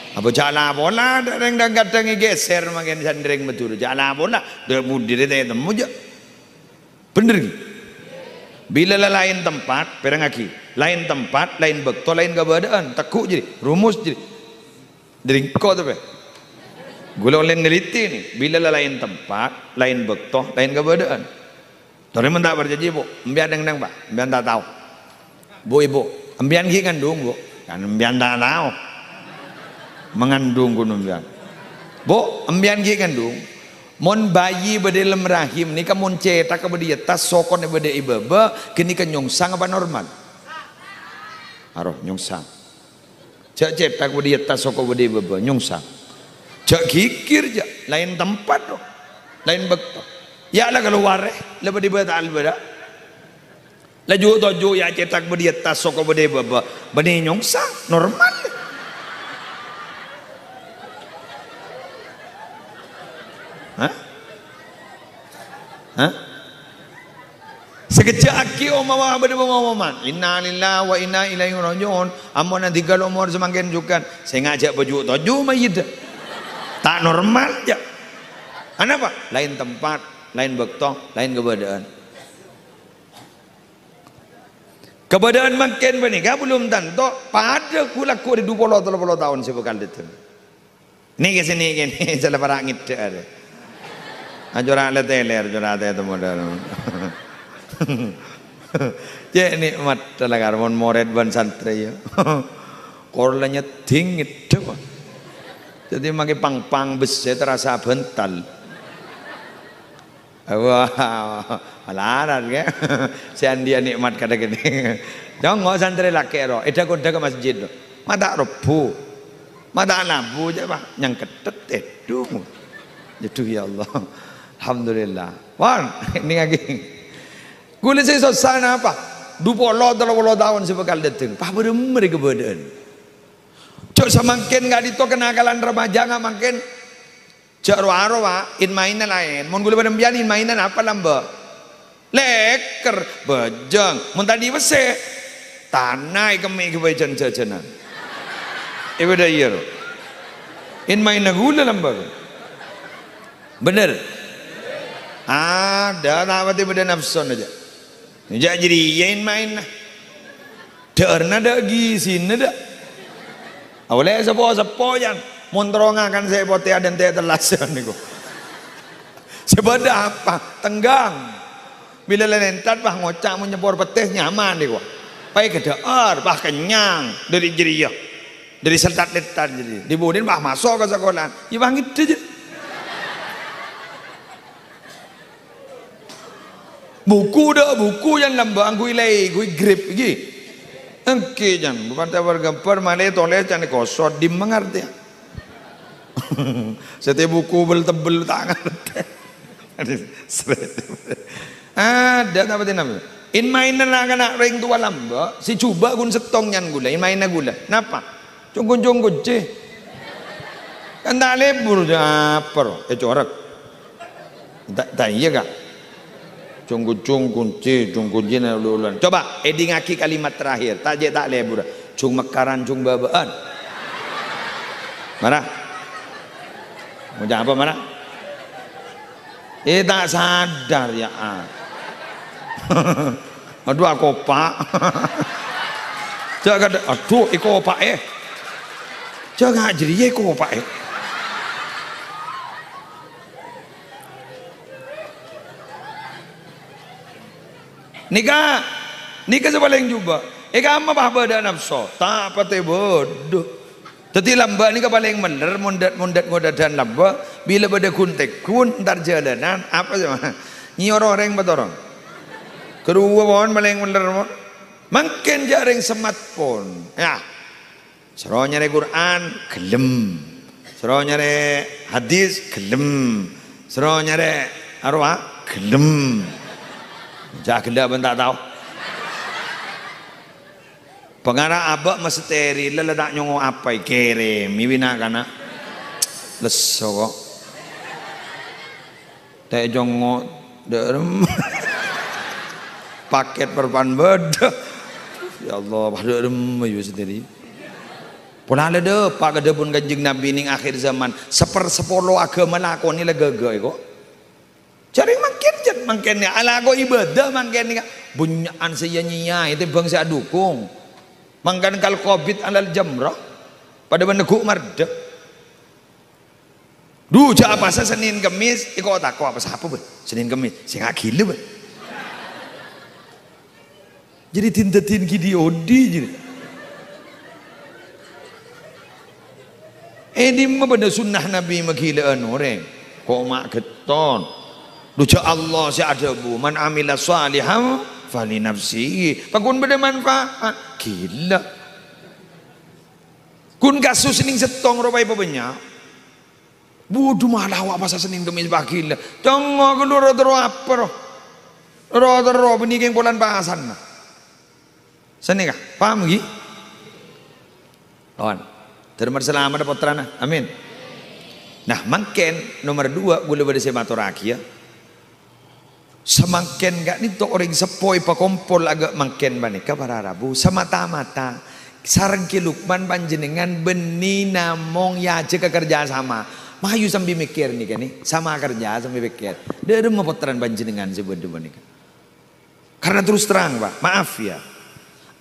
Speaker 1: apa jala bola dereng kadang geser makin sandring betul jala bola dia mudir dia temu aja bener bila lain tempat perangaki lain tempat lain bekto lain keberadaan takut jadi rumus jadi dringko tu gula oleh neliti ni bila lain tempat lain bekto lain keberadaan tapi mentak berjanji bu ambian deng pak ambian tak tahu bu ibu ambian ki kandung bu kan ambian tak tahu mengandung gunung biang bo ambian ki kandung mon bayi berdalam rahim ni kamu cetak ke dia tas sokon berde ibaba kini kan nyongsang apa normal aroh nyongsang cak cetak ke dia tas sokon berde ibaba nyongsang cak kikir ja lain tempat doh lain bekto ya lah keluar lebih dibata albeda laju toju ya cetak ke dia tas sokon berde ibaba berde nyongsang normal sekejap aki omah berdemoman inna lillahi wa inna ilaihi rajiun amon nanti kalau umur semakin jukan saya ngajak baju toju mayit tak normal ya kenapa lain tempat lain bekto lain keberadaan makin menikah belum tentu pada kulaku di 20-30 tahun sebekal itu ini kesini gini salah para ngit ada ajaran leteler ajaran itu modal cek nikmat dalam karmon moret ban santri ya korlanya tinggi itu jadi makin pang besi terasa bental wah malaran ya sian dia nikmat kada gini jangan nggak santri laki ro eda koda ke masjid lo mata rebu mata labu aja pak yang ketet itu itu ya Allah alhamdulillah wan ini lagi gula saya sana apa 20-30 tahun sebekal datang pak bener keberadaan cok semakin nggak dito kenakalan remaja nggak makin cok roa pak in mainan lain mon gula pada in mainan apa lamba leker bajang mon tadi bese tanah kemi kebajan jajanan ibu dah iya in mainan gula lamba bener ada apa tiba nafsun aja jadi yain main darna ada gisin ada awalnya sepo yang monterongakan saya pote dan teh telasan niku sebada apa tenggang bila lentat bah ngocak menyepor peteh nyaman niku pai kedaar bah kenyang dari jeria dari setat-letat jadi dibunin bah masuk ke sekolah ya bang itu aja buku yang lambang gue lay gue grip gitu oke jangan bukan tawar gambar malah toleh jangan kosot dimengerti setiap buku tebel tangan ada apa namanya in mainan anak ring tua lamba si coba gun setong nyan gula in mainan gula napa cungkun ceh kan tak lebur apa corak tak iya kak cungkun ceh cungkun jina luluan coba edi ngaki kalimat terakhir tak je tak lebur cung mekaran cung babaan marah mau apa marah tak sadar ya aduh aku pak jaga aduh iko pak jangan jadi kok pak nikah sebaling juga ama bah beda nafsu tak pate bodoh teti lamba nikah paling bener mundat dan lamba bila beda kuntek kun ntar jalanan apa sama nyi orang betorong kedua pohon paling bener makin jaring smartphone ya seroh nyari Quran gelem seroh nyari hadis gelem seroh nyari arwah gelem jak gelap pun tak tahu pengarah abak mesteri leledak nyongo apa kirim miwina kana leso kok tak jongo derem paket perpan beda ya Allah pada derem ayo sendiri pun ada deh pak ada pun kanjeng Nabi ning akhir zaman sepersepuluh agama lakoni lega-lega kok cari mangkennya ala kok ibadah mangkennya bunyaan saya nyia itu bangsa dukung mangkan kal covid alal jamrah pada meneguk marda duja apa Senin Kemis iko tako apa siapa Senin Kemis saya gak gila jadi tindatin gidiodi jadi ini mah benda sunnah Nabi magilaan orang kok mak geton duja Allah si ada bu man amila saliham fali nafsihi pakun benda manfaat gila kun kasus ning setong robai pebenya bodoh malah awak pasal Senin Kemis pagi lah jangan keluar terus apa roh benikeng bulan pasan seni kah paham lagi lawan terima selamat dapat terana amin nah makin nomor 2 gula pada sematoraki ya semakin gak nih to orang sepoi pakompol agak makin banika para rabu semata-mata sarang kilukman panjenengan beni namong ya aja kerja sama mayu sambil mikir nih kan nih sama kerja sambil mikir dari mau potran panjenengan sebetulnya banika karena terus terang pak maaf ya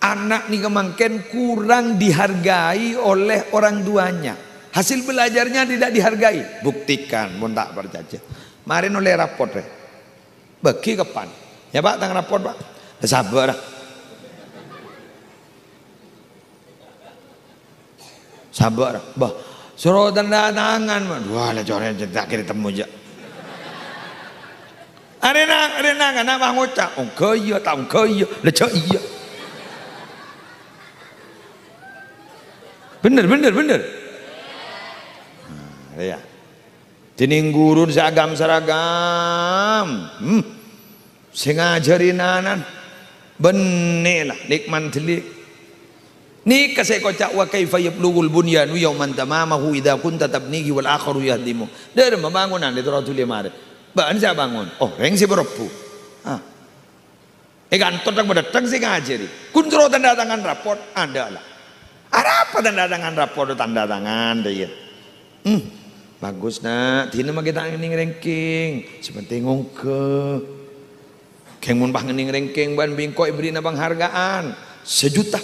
Speaker 1: anak nih kemangken kurang dihargai oleh orang tuanya hasil belajarnya tidak dihargai buktikan mau tak percaya kemarin oleh raport bagi kapan ya pak tang raport pak sabar bah suruh tanda tangan wah lah coret tak kira temu aja arena kan apa ngocak kaya tak kaya lecak iya bener nah, ya dening guru seragam sing ngajarin anan benih lah nikman telik ni kasih kocak wa kaifa yablugul bunyanu yawman tamamahu idza kunta tabnihi wal akharu yahdimu dari membangunan itu ratul lemare ban saya bangun oh reng si beropu kantor tak berdatang sih ngajari kun suruh tanda tangan raport adalah ada apa tanda tangan raport tanda tangan deh bagus nak tina mah kita ngening ranking seperti ngongke keng mun bah ngening ranking ban bingko beri na penghargaan 1 juta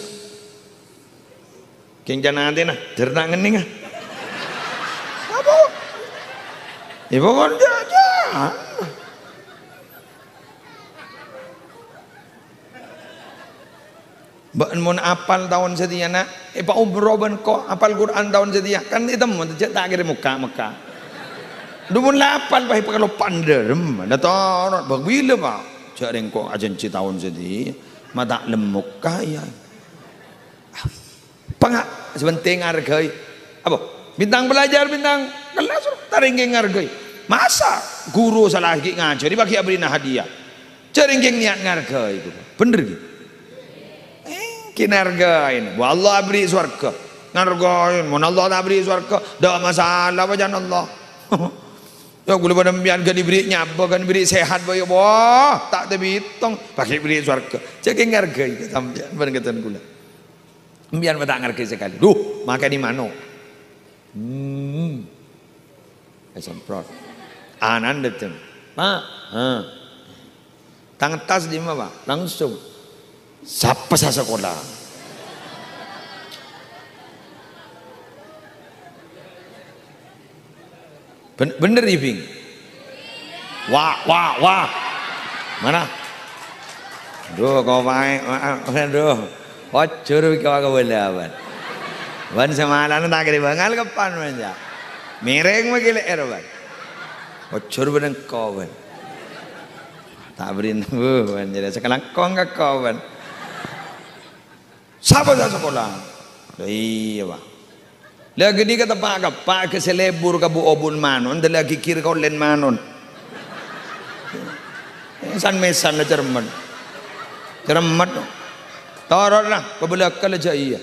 Speaker 1: keng jana ante nah derna ngening apa ibu kon jajan Mun apal tahun setia nak, Pak umroh ben kok apal Quran tahun setia kan itu mun tak kira muka Mekah. Dumun lapan pahi kalau panderem, ada torot berbila pak. Cak rengko ajen ci tahun setia, mata lemuk kaya. Pengak sebenting hargai, apa? Bintang belajar bintang kelas taringking hargai. Masa guru salah lagi ngajar dibagi abrina hadiah. Caringking niat ngargai itu, bener gitu. Kinargain, Allah beri surga, ngargain, mun Allah tak beri surga, dah masalah wajan Allah. Ya gula pada mbian kan diberi nyapa kan diberi sehat bayo boh, tak terhitung pakai beri surga. Ceking ngargai sampean bareng keten gula. Mbian tak ngargai sekali. Duh, makan di mano. Semprot. Anan betul. Pak, tang tas di mana pak? Langsung. Siapa sa sekolah? Bener Iping? Wah. Mana? Duh, kau main, aduh, kocur kau kebelaban. Ban semalam tak kira bangal kapan manja. Mereng makile erban. Kocur bener kau ban. Tak berin, ban jadi sekarang kau enggak kau ban. Siapa dah sekolah? Iya pak. Lagi ni kata pak ke selebur ke bu obun manon, dah lagi kira kau len manon. San mesan lah cermat. Torot lah, kebelakang aja iya.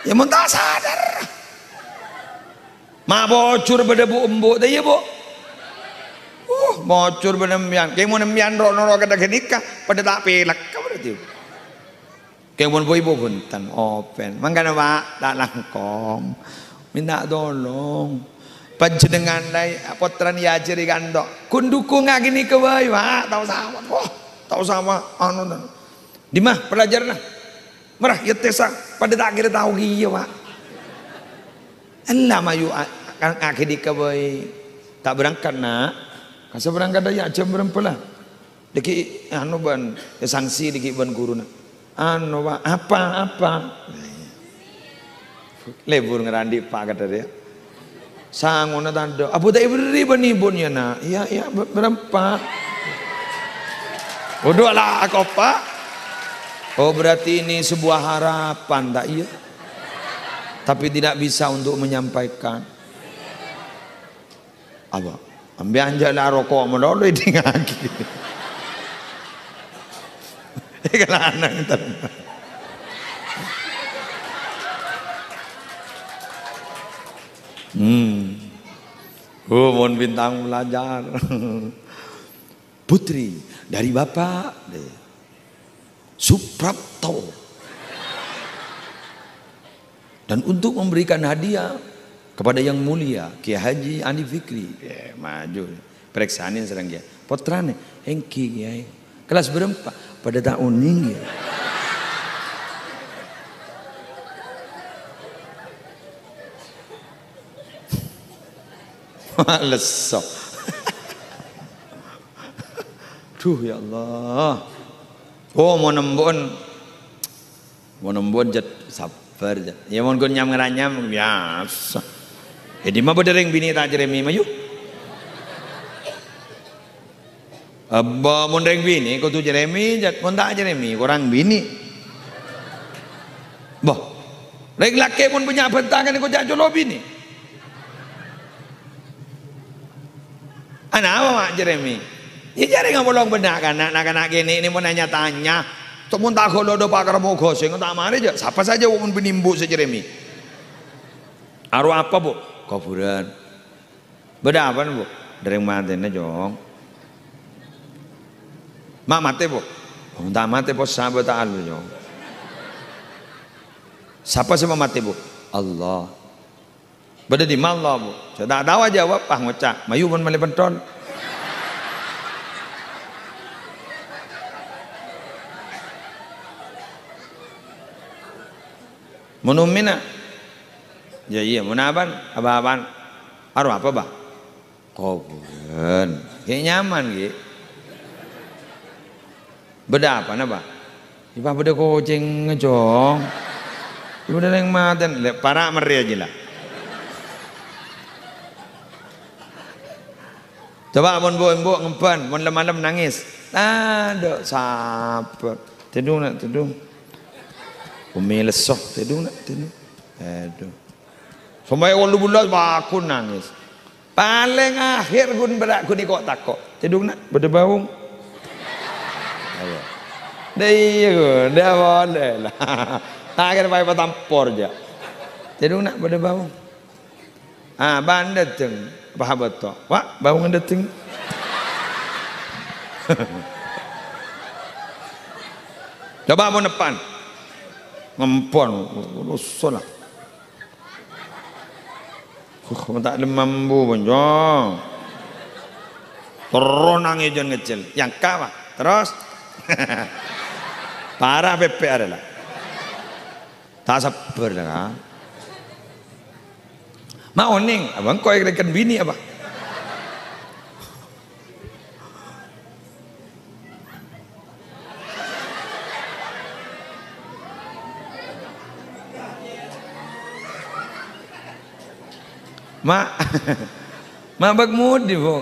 Speaker 1: Ya muntah sadar. Ma bocor pada bu embu, dah iya bu. Bocor pada nembian. Kayak mau nembian rok kata kenikah, pada tak pelak kau berarti. Kayak pun ibu punten open, mangkana pak tak langkom, minta tolong. Panjenengan lai potran ya jeri kandok, kun dukung ngak gini ke bayi pak, tahu sama, anu di mah pelajar nah, merah ya tesa, pada tak kira tahu iya pak. Allah mayu ngak di ke bayi, tak berangkat nak, kasih berangkat dah ya jam berapa lah, deki anu ban, sanksi deki ban guru nak. Anu pak apa lebur ngerandi pak kata dia sanguna tanda abu tak beri benibunnya nak iya berapa udah lah aku pak oh berarti ini sebuah harapan tak iya tapi tidak bisa untuk menyampaikan apa ambil anjala rokok melolo ini ngaki kelanang tenang. Mohon bintang belajar. Putri dari bapak Suprapto. Dan untuk memberikan hadiah kepada yang mulia Kiai Haji Andi Fikri. Maju. Periksaannya serang dia. Potrane engki Kiai. Kelas berempat pada tahun ini. Lesok. Duh ya Allah. Oh mau nembon jat sabar jat. Ya mau gon nyam ngeranyam biasa. Jadi mah bedereng bini tak jeremi mayu. Abah mun reng bini kau tu jeremi jat mun tak jeremi kurang bini. Bah. Reng laki pun punya bentangan kau jak jolo bini. Anak apa mak jeremi? Ya jare nggak bolong benak kan anak-anak gini ini mau nanya tanya. Tok mun tak kalau do pakar mau goseng tak mari aja. Siapa saja mun penimbu sejeremi. Arwah apa bu? Kuburan. Beda apa bu? Dereng mantene jong. Mak mati bu, tak mati pos sahabat taala jong. Siapa sih mati bu? Allah. Beda di Allah bu. Saya tak tahu jawab pah ngocak. Mayu pun malih pentol. Menumina. Ya iya, menaban, aban, arwah apa bah? Kuburan. Kayak nyaman gitu. Beda apa napa? Iba beda kucing ngejong. Iba beda yang maten. Para meri aja lah. Coba mon bu ngempan, mon malam nangis. Aduh, sabar. Tidur nak tidur. Umi lesok tidur nak tidur. Aduh. Sampai 18 aku nangis. Paling akhir gun berak gun ikut takok. Tidur nak berdebaung. Ayo. Dia dah boleh lah. Akhir pai patampor je. Tidur nak berdebaung. Ah, ban dateng. Apa betul? Wah, baung dateng. Coba mau depan. Ngempon, rusuh lah. Tak ada mampu bonjong. Terus nangis jon ngecil. Yang kawa. Terus. Parah PP adalah. Tak sabar lah. Mau ning, abang kau ikan bini apa? Mak bag mudi bu.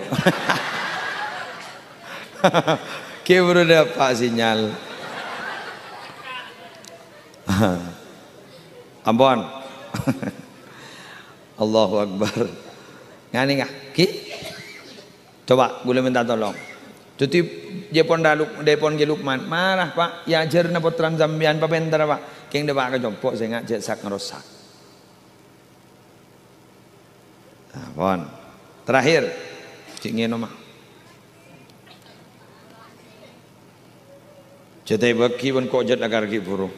Speaker 1: Kau baru dapat sinyal. Ampun. Allahu Akbar. Ngani ngah? Ki? Coba, gula minta tolong. Tuti jepon daluk, depon gelukman. Marah pak, ya jerna potram zambian pabendara pak. Keng de pak kejompok saya ngajak sak ngerosak. Ampun. Terakhir, cik ngeno mah. Cetai baki pun kok jet agar ki buru.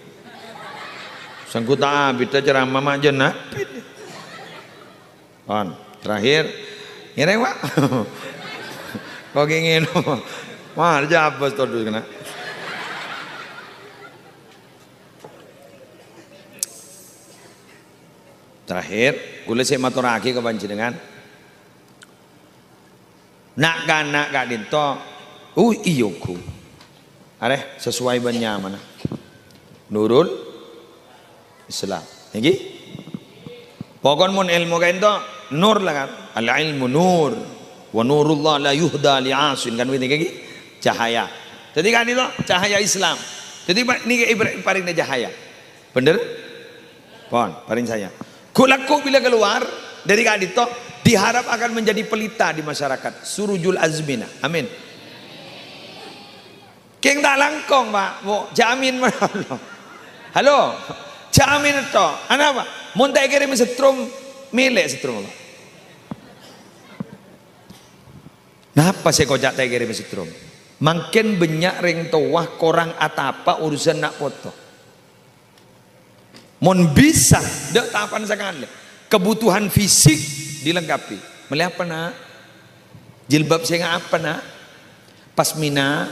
Speaker 1: Sangkuta bita ceramah mah jenah. On, terakhir, ini pak, kau ingin, wah, jabas terus kena. Terakhir, kula saya maturaki ke panjenengan. Nak kak dinto, iyoku, areh sesuai banyak mana, Nurul Islam, lagi. Pokon mun ilmu kain to nur lah kan. Al ilmu nur wa nurullah la yuhda li'asin kan begitu lagi cahaya. Jadi kan itu cahaya Islam. Jadi ni paring cahaya. Bener? Pon, paring saya. Kulaku bila keluar dari kan itu diharap akan menjadi pelita di masyarakat. Surujul azmina. Amin. Keng tak langkong pak, bu jamin mana? Halo, jamin itu. Apa? Muntai kirim setrum milik setrum apa? Napa saya kojak tak kirim setrum? Makin banyak ring tawah korang atapa urusan nak foto. Mon bisa dak tapan sekali. Kebutuhan fisik dilengkapi. Melihat apa nak? Jilbab saya apa nak? Pasmina.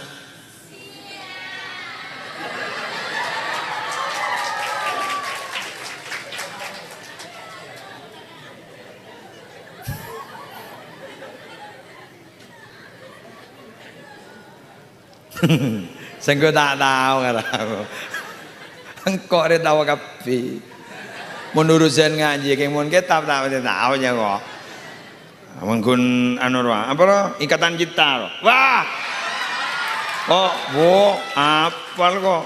Speaker 1: Saya tak tahu kan aku. Engkau dia tahu kapi. Menurut saya ngaji, kayak mun kita tahu nya kok. Mungkin anu apa lo? Ikatan Cipta lo. Wah. Oh, bu, apal kok.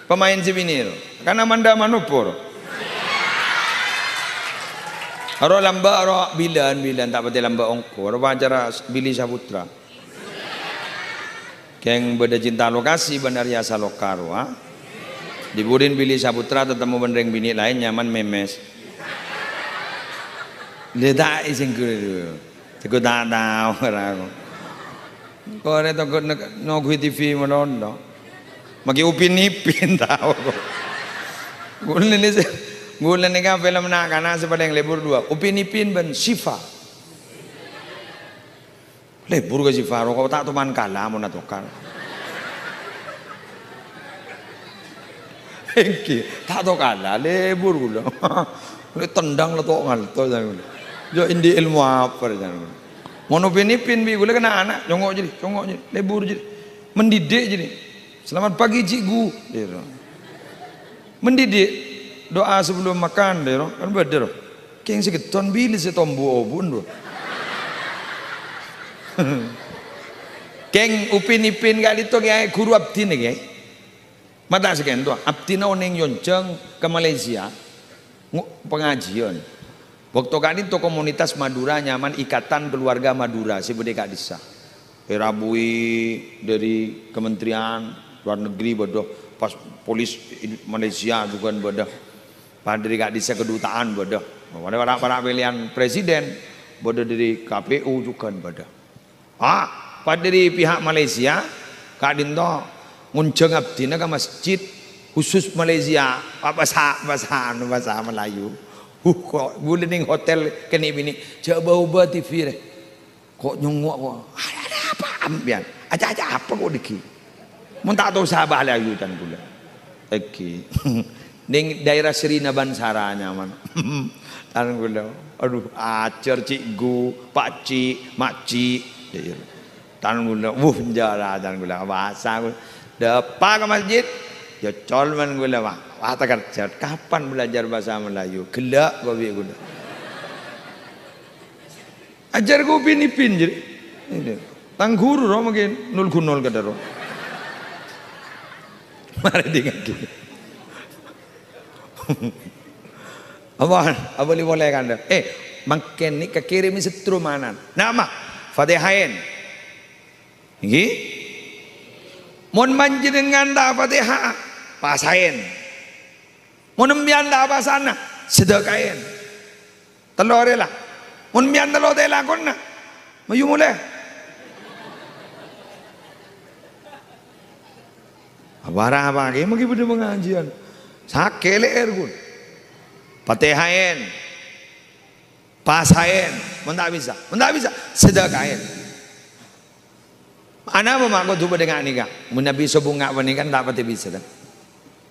Speaker 1: Pemain si bini lo. Kan Amanda Manupur. Aro lamba aro bilan tak pati lamba ongko. Aro acara Billy Saputra. Keng beda cinta lokasi benar ya salokar wah. Diburin Billy Saputra ketemu benereng bini lain nyaman memes. Leda iseng kudu. Teku tak tahu aku. Kau ada takut nongkui TV melondo. Maki upin ipin tahu kok. Gulen ni kan film nak kana sepadang lebur dua. Upin ipin ben Sifa. Lebur ke Sifa, kau tak tuman kalah mau natukar. Hengki, tak tahu kalah lebur gula. Tendang letok ngalto jangan. Jo indi ilmu apa jangan. Mau upin ipin bi gula kena anak, jongok jadi lebur jadi, mendidik jadi. Selamat pagi cikgu. Mendidik doa sebelum makan kan bener. Keng seketon bili setombo obun. Keng upin ipin kali to kaya guru abdi nih kaya. Mata sekian tuh abdi na oneng yonceng ke Malaysia pengajian. Waktu kali itu komunitas Madura nyaman ikatan keluarga Madura si Kak Disa. Rabui dari Kementerian Luar Negeri bodoh pas polis Malaysia juga bodoh. Padri Kak Disa kedutaan bodoh. Para pilihan presiden bodoh dari KPU juga bodoh. Padri pihak Malaysia Kak Dinto ngunceng abdina ke masjid khusus Malaysia bahasa Melayu. Kok boleh ning hotel kene bini coba ubah TV deh. Kok nyongok kok ada apa ambian aja apa kok diki mun tak tahu sahabat Melayu dan pula oke ning daerah Serina Bansara nyaman tan pula aduh acer cikgu pakcik makcik tan pula jara tan pula bahasa depan ke masjid ya colman pula mah kata kerja kapan belajar bahasa Melayu gelak babi gula ajar gue pin jadi tang guru roh mungkin 0 kada roh mari dengar gini apa boleh kan makin ni kekirim setru manan nama Fatihain ini mon manjenengan dah Fatihah pasain mon embian dah pasana sedekain telur lah mun mian telur teh lakon na mayu mulai apa kayak mungkin pada pengajian sakit leher pun Fatihain pasain mun tak bisa sedekain ana apa mak tu dengan nikah mun nabi sobunga kan tak pati bisa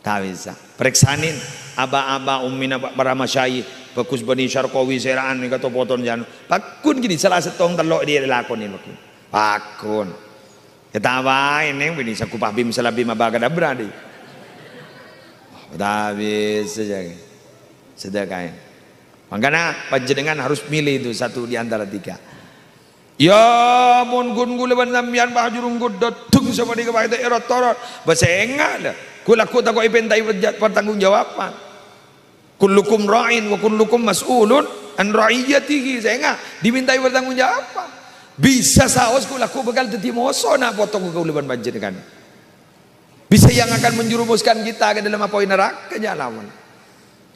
Speaker 1: tak bisa periksanin aba-aba ummina para masyayikh bagus bani syarqawi seraan ni kata poton jan pakun gini salah setong telok dia lakon ni pakun kita apa ini bini sakupah bim salabim abagada beradi tapi sedekah makanya panjenengan harus milih itu satu di antara tiga ya mon gun guleban sambian bahjurung godatung sama di kebaita erot torot basengah lah kulaku tak kau ipentai pertanggung jawaban kullukum ra'in wa kullukum mas'ulun an ra'iyatihi saya enggak dimintai bertanggung jawab bisa saos kulaku bakal teti moso nak potong ke uleban panjenengan bisa yang akan menjerumuskan kita ke dalam apa neraka jalaman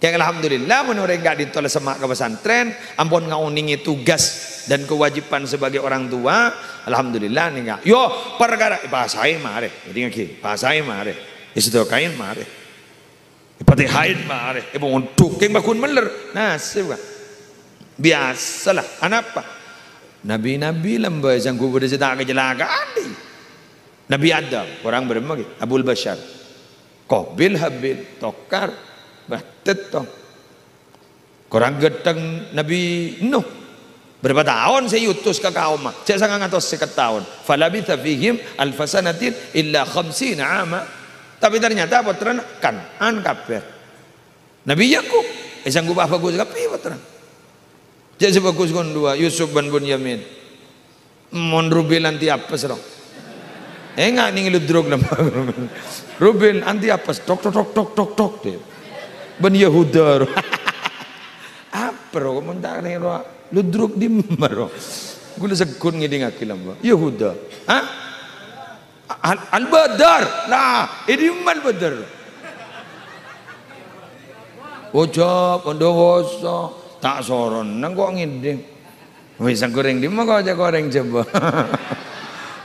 Speaker 1: yang alhamdulillah menurut enggak ditolak semak ke pesantren ampun ngauningi tugas dan kewajiban sebagai orang tua alhamdulillah nih enggak yo perkara bahasai mare jadi ngaki bahasai mare kain mare Fatihain mare untuk keng bakun meler nasib kan biasalah anapa nabi lembai sang kubur cerita kecelakaan Nabi Adam orang berapa Abul Bashar Qabil Habil Tokar batet tong korang geteng Nabi Nuh berapa tahun saya utus ke kaum saya sangat ngatos sekat tahun falabitha fihim alfasanatin illa 50 ama tapi ternyata putra Kanan kafir Nabi Yakub sanggup bagus kapi putra jadi bagus kon dua Yusuf ban Bunyamin mon Rubil anti apa serong enggak ning ludrog lama Rubil anti apa tok ban Yahuda apa ro mentak ning ro ludrog di maro gula sekun ngiding akilam Yahuda Al-Badar lah ini Al-Badar ojok ondowoso tak soron nang kok ngiding wis goreng di mah kok aja goreng coba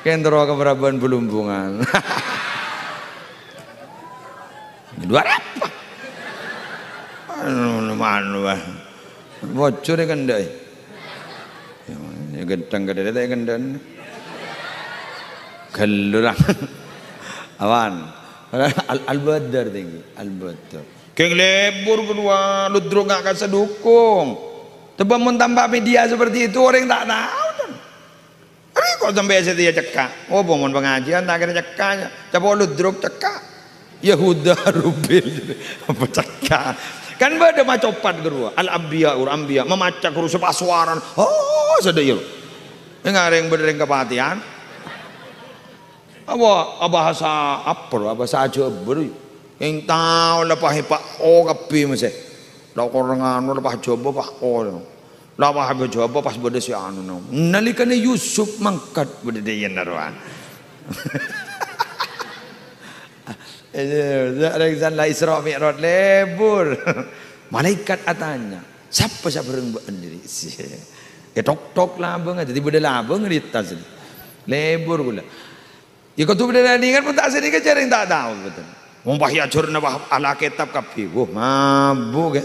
Speaker 1: kendro keberaban belumbungan dua apa anu bocor kan dai ya gedang gede teh gendan kalurang awan al-badar tinggi al-badar keng lebur kedua ludruk gak akan sedukung tebak mentambah media seperti itu orang tak tahu kan kok sampai dia cekak. Oh bangun pengajian tak kira cekaknya. Coba ludruk cekak. Yahuda Rubil apa cekak. Kan beda macopat gerua. Al-anbiya ur-anbiya memacak huruf sepasuaran. Oh sedaya. Ngareng bereng kepatian. Apa bahasa apa bahasa Jawa yang tahu lepas pak o kapi mesti. Lah orang anu lepas Jawa pak o. Lama habis jawab pas beda si anu nom. Nalikane Yusuf mangkat beda dia naruan. Alexander Isra Mi'raj lebur. Malaikat atanya. Siapa bereng sendiri? Ya tok lah bang, jadi beda lah bang di tas ini. Lebur gula. Ya kau tu beda ni kan pun tak sedih kejar yang tak tahu betul. Mumpah ya curna bah ala kitab kapi. Wah mabuk ya.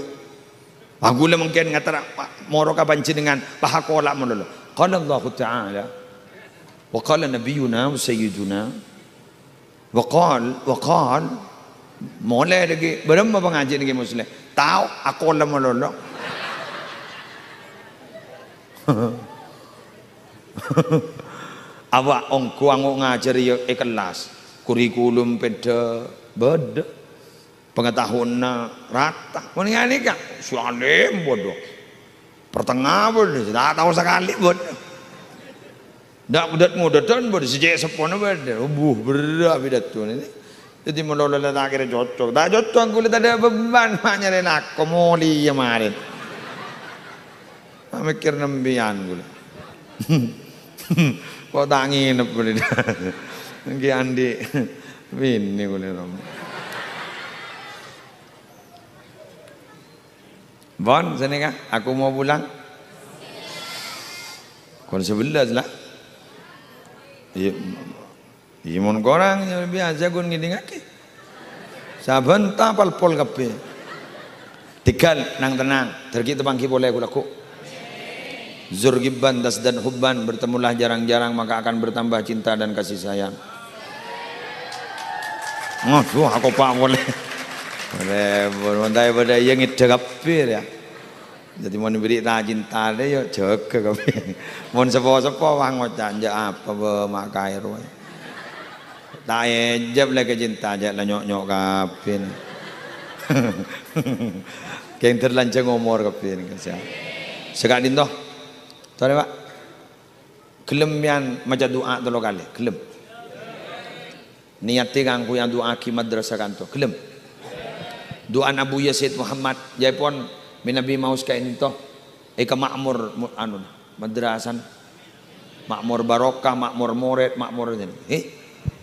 Speaker 1: Aku lah mungkin ngata moro ka banci dengan pahakola melulu. Qala Allah Ta'ala wa qala nabiyuna wa sayyiduna wa qal mulai lagi berapa pengajian lagi muslim tahu akola melulu. Awak ongko angok ngajar ya kelas kurikulum beda beda pengetahuan rata mendingan kan sualim bodoh pertengah bodoh tidak tahu sekali bodoh tidak mudat bodoh sejak sepona bodoh berat bidat tuh ini jadi melola tak kira cocok tak cocok aku lihat ada beban maknya dan aku moli yang kemarin mikir nembian gue kok tak nginep boleh nggih andi ini gue Bon, sini kah? Aku mau pulang. Kon 11 lah. Iya, mon korang yang biasa gun gini ngake. Saben tapal pol kape. Tinggal nang tenang. Terkita bangki boleh aku laku. Zur gibban das dan hubban bertemulah jarang-jarang maka akan bertambah cinta dan kasih sayang. Tuh aku pak boleh. Boleh pada yang itu kapir ya. Jadi mau beri tajin tade yo jaga kapir. Mau sepo-sepo wang ngocan ja apa bemakai roy. Tak ejab lagi cinta aja lah nyok kapir. Keng terlancang umur kapir kasih. Sekadin toh. Tahu pak. Kelem yang macam doa tolo kali. Kelem. Niati kangku yang doa ki madrasah kanto. Kelem. Doa Abu Yazid Muhammad Jaipon minabi maus kain itu eka makmur anu madrasan makmur barokah makmur murid makmur ini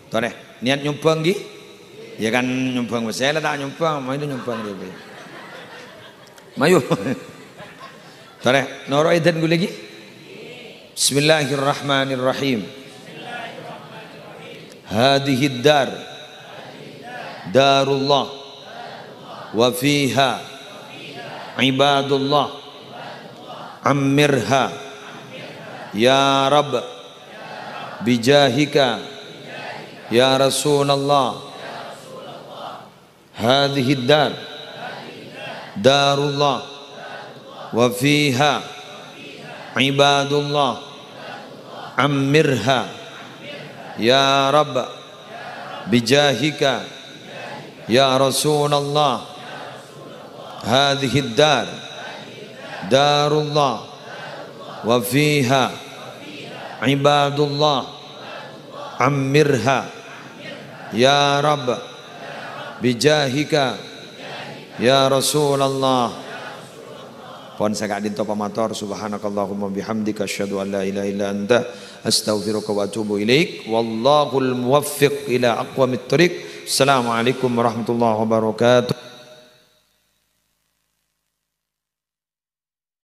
Speaker 1: tore niat nyumbang gi ya kan nyumbang saya tak nyumbang mau itu nyumbang dia mayu tore noro eden gue lagi Bismillahirrahmanirrahim hadhihi dar darullah wa fiha ibadullah ammirha ya rab bijahika ya rasulullah hadhihi dar darullah wa fiha ibadullah ammirha ya rab bijahika ya rasulullah هذه الدار دار الله وفيها عباد الله عمرها يا رب بجاهك يا رسول الله pon sakadin to pamator subhanakallahumma bihamdika asyhadu an la ilaha illa anta astaghfiruka wa atubu ilaik wallahul muwaffiq ila aqwamit thoriq. Assalamualaikum warahmatullahi wabarakatuh.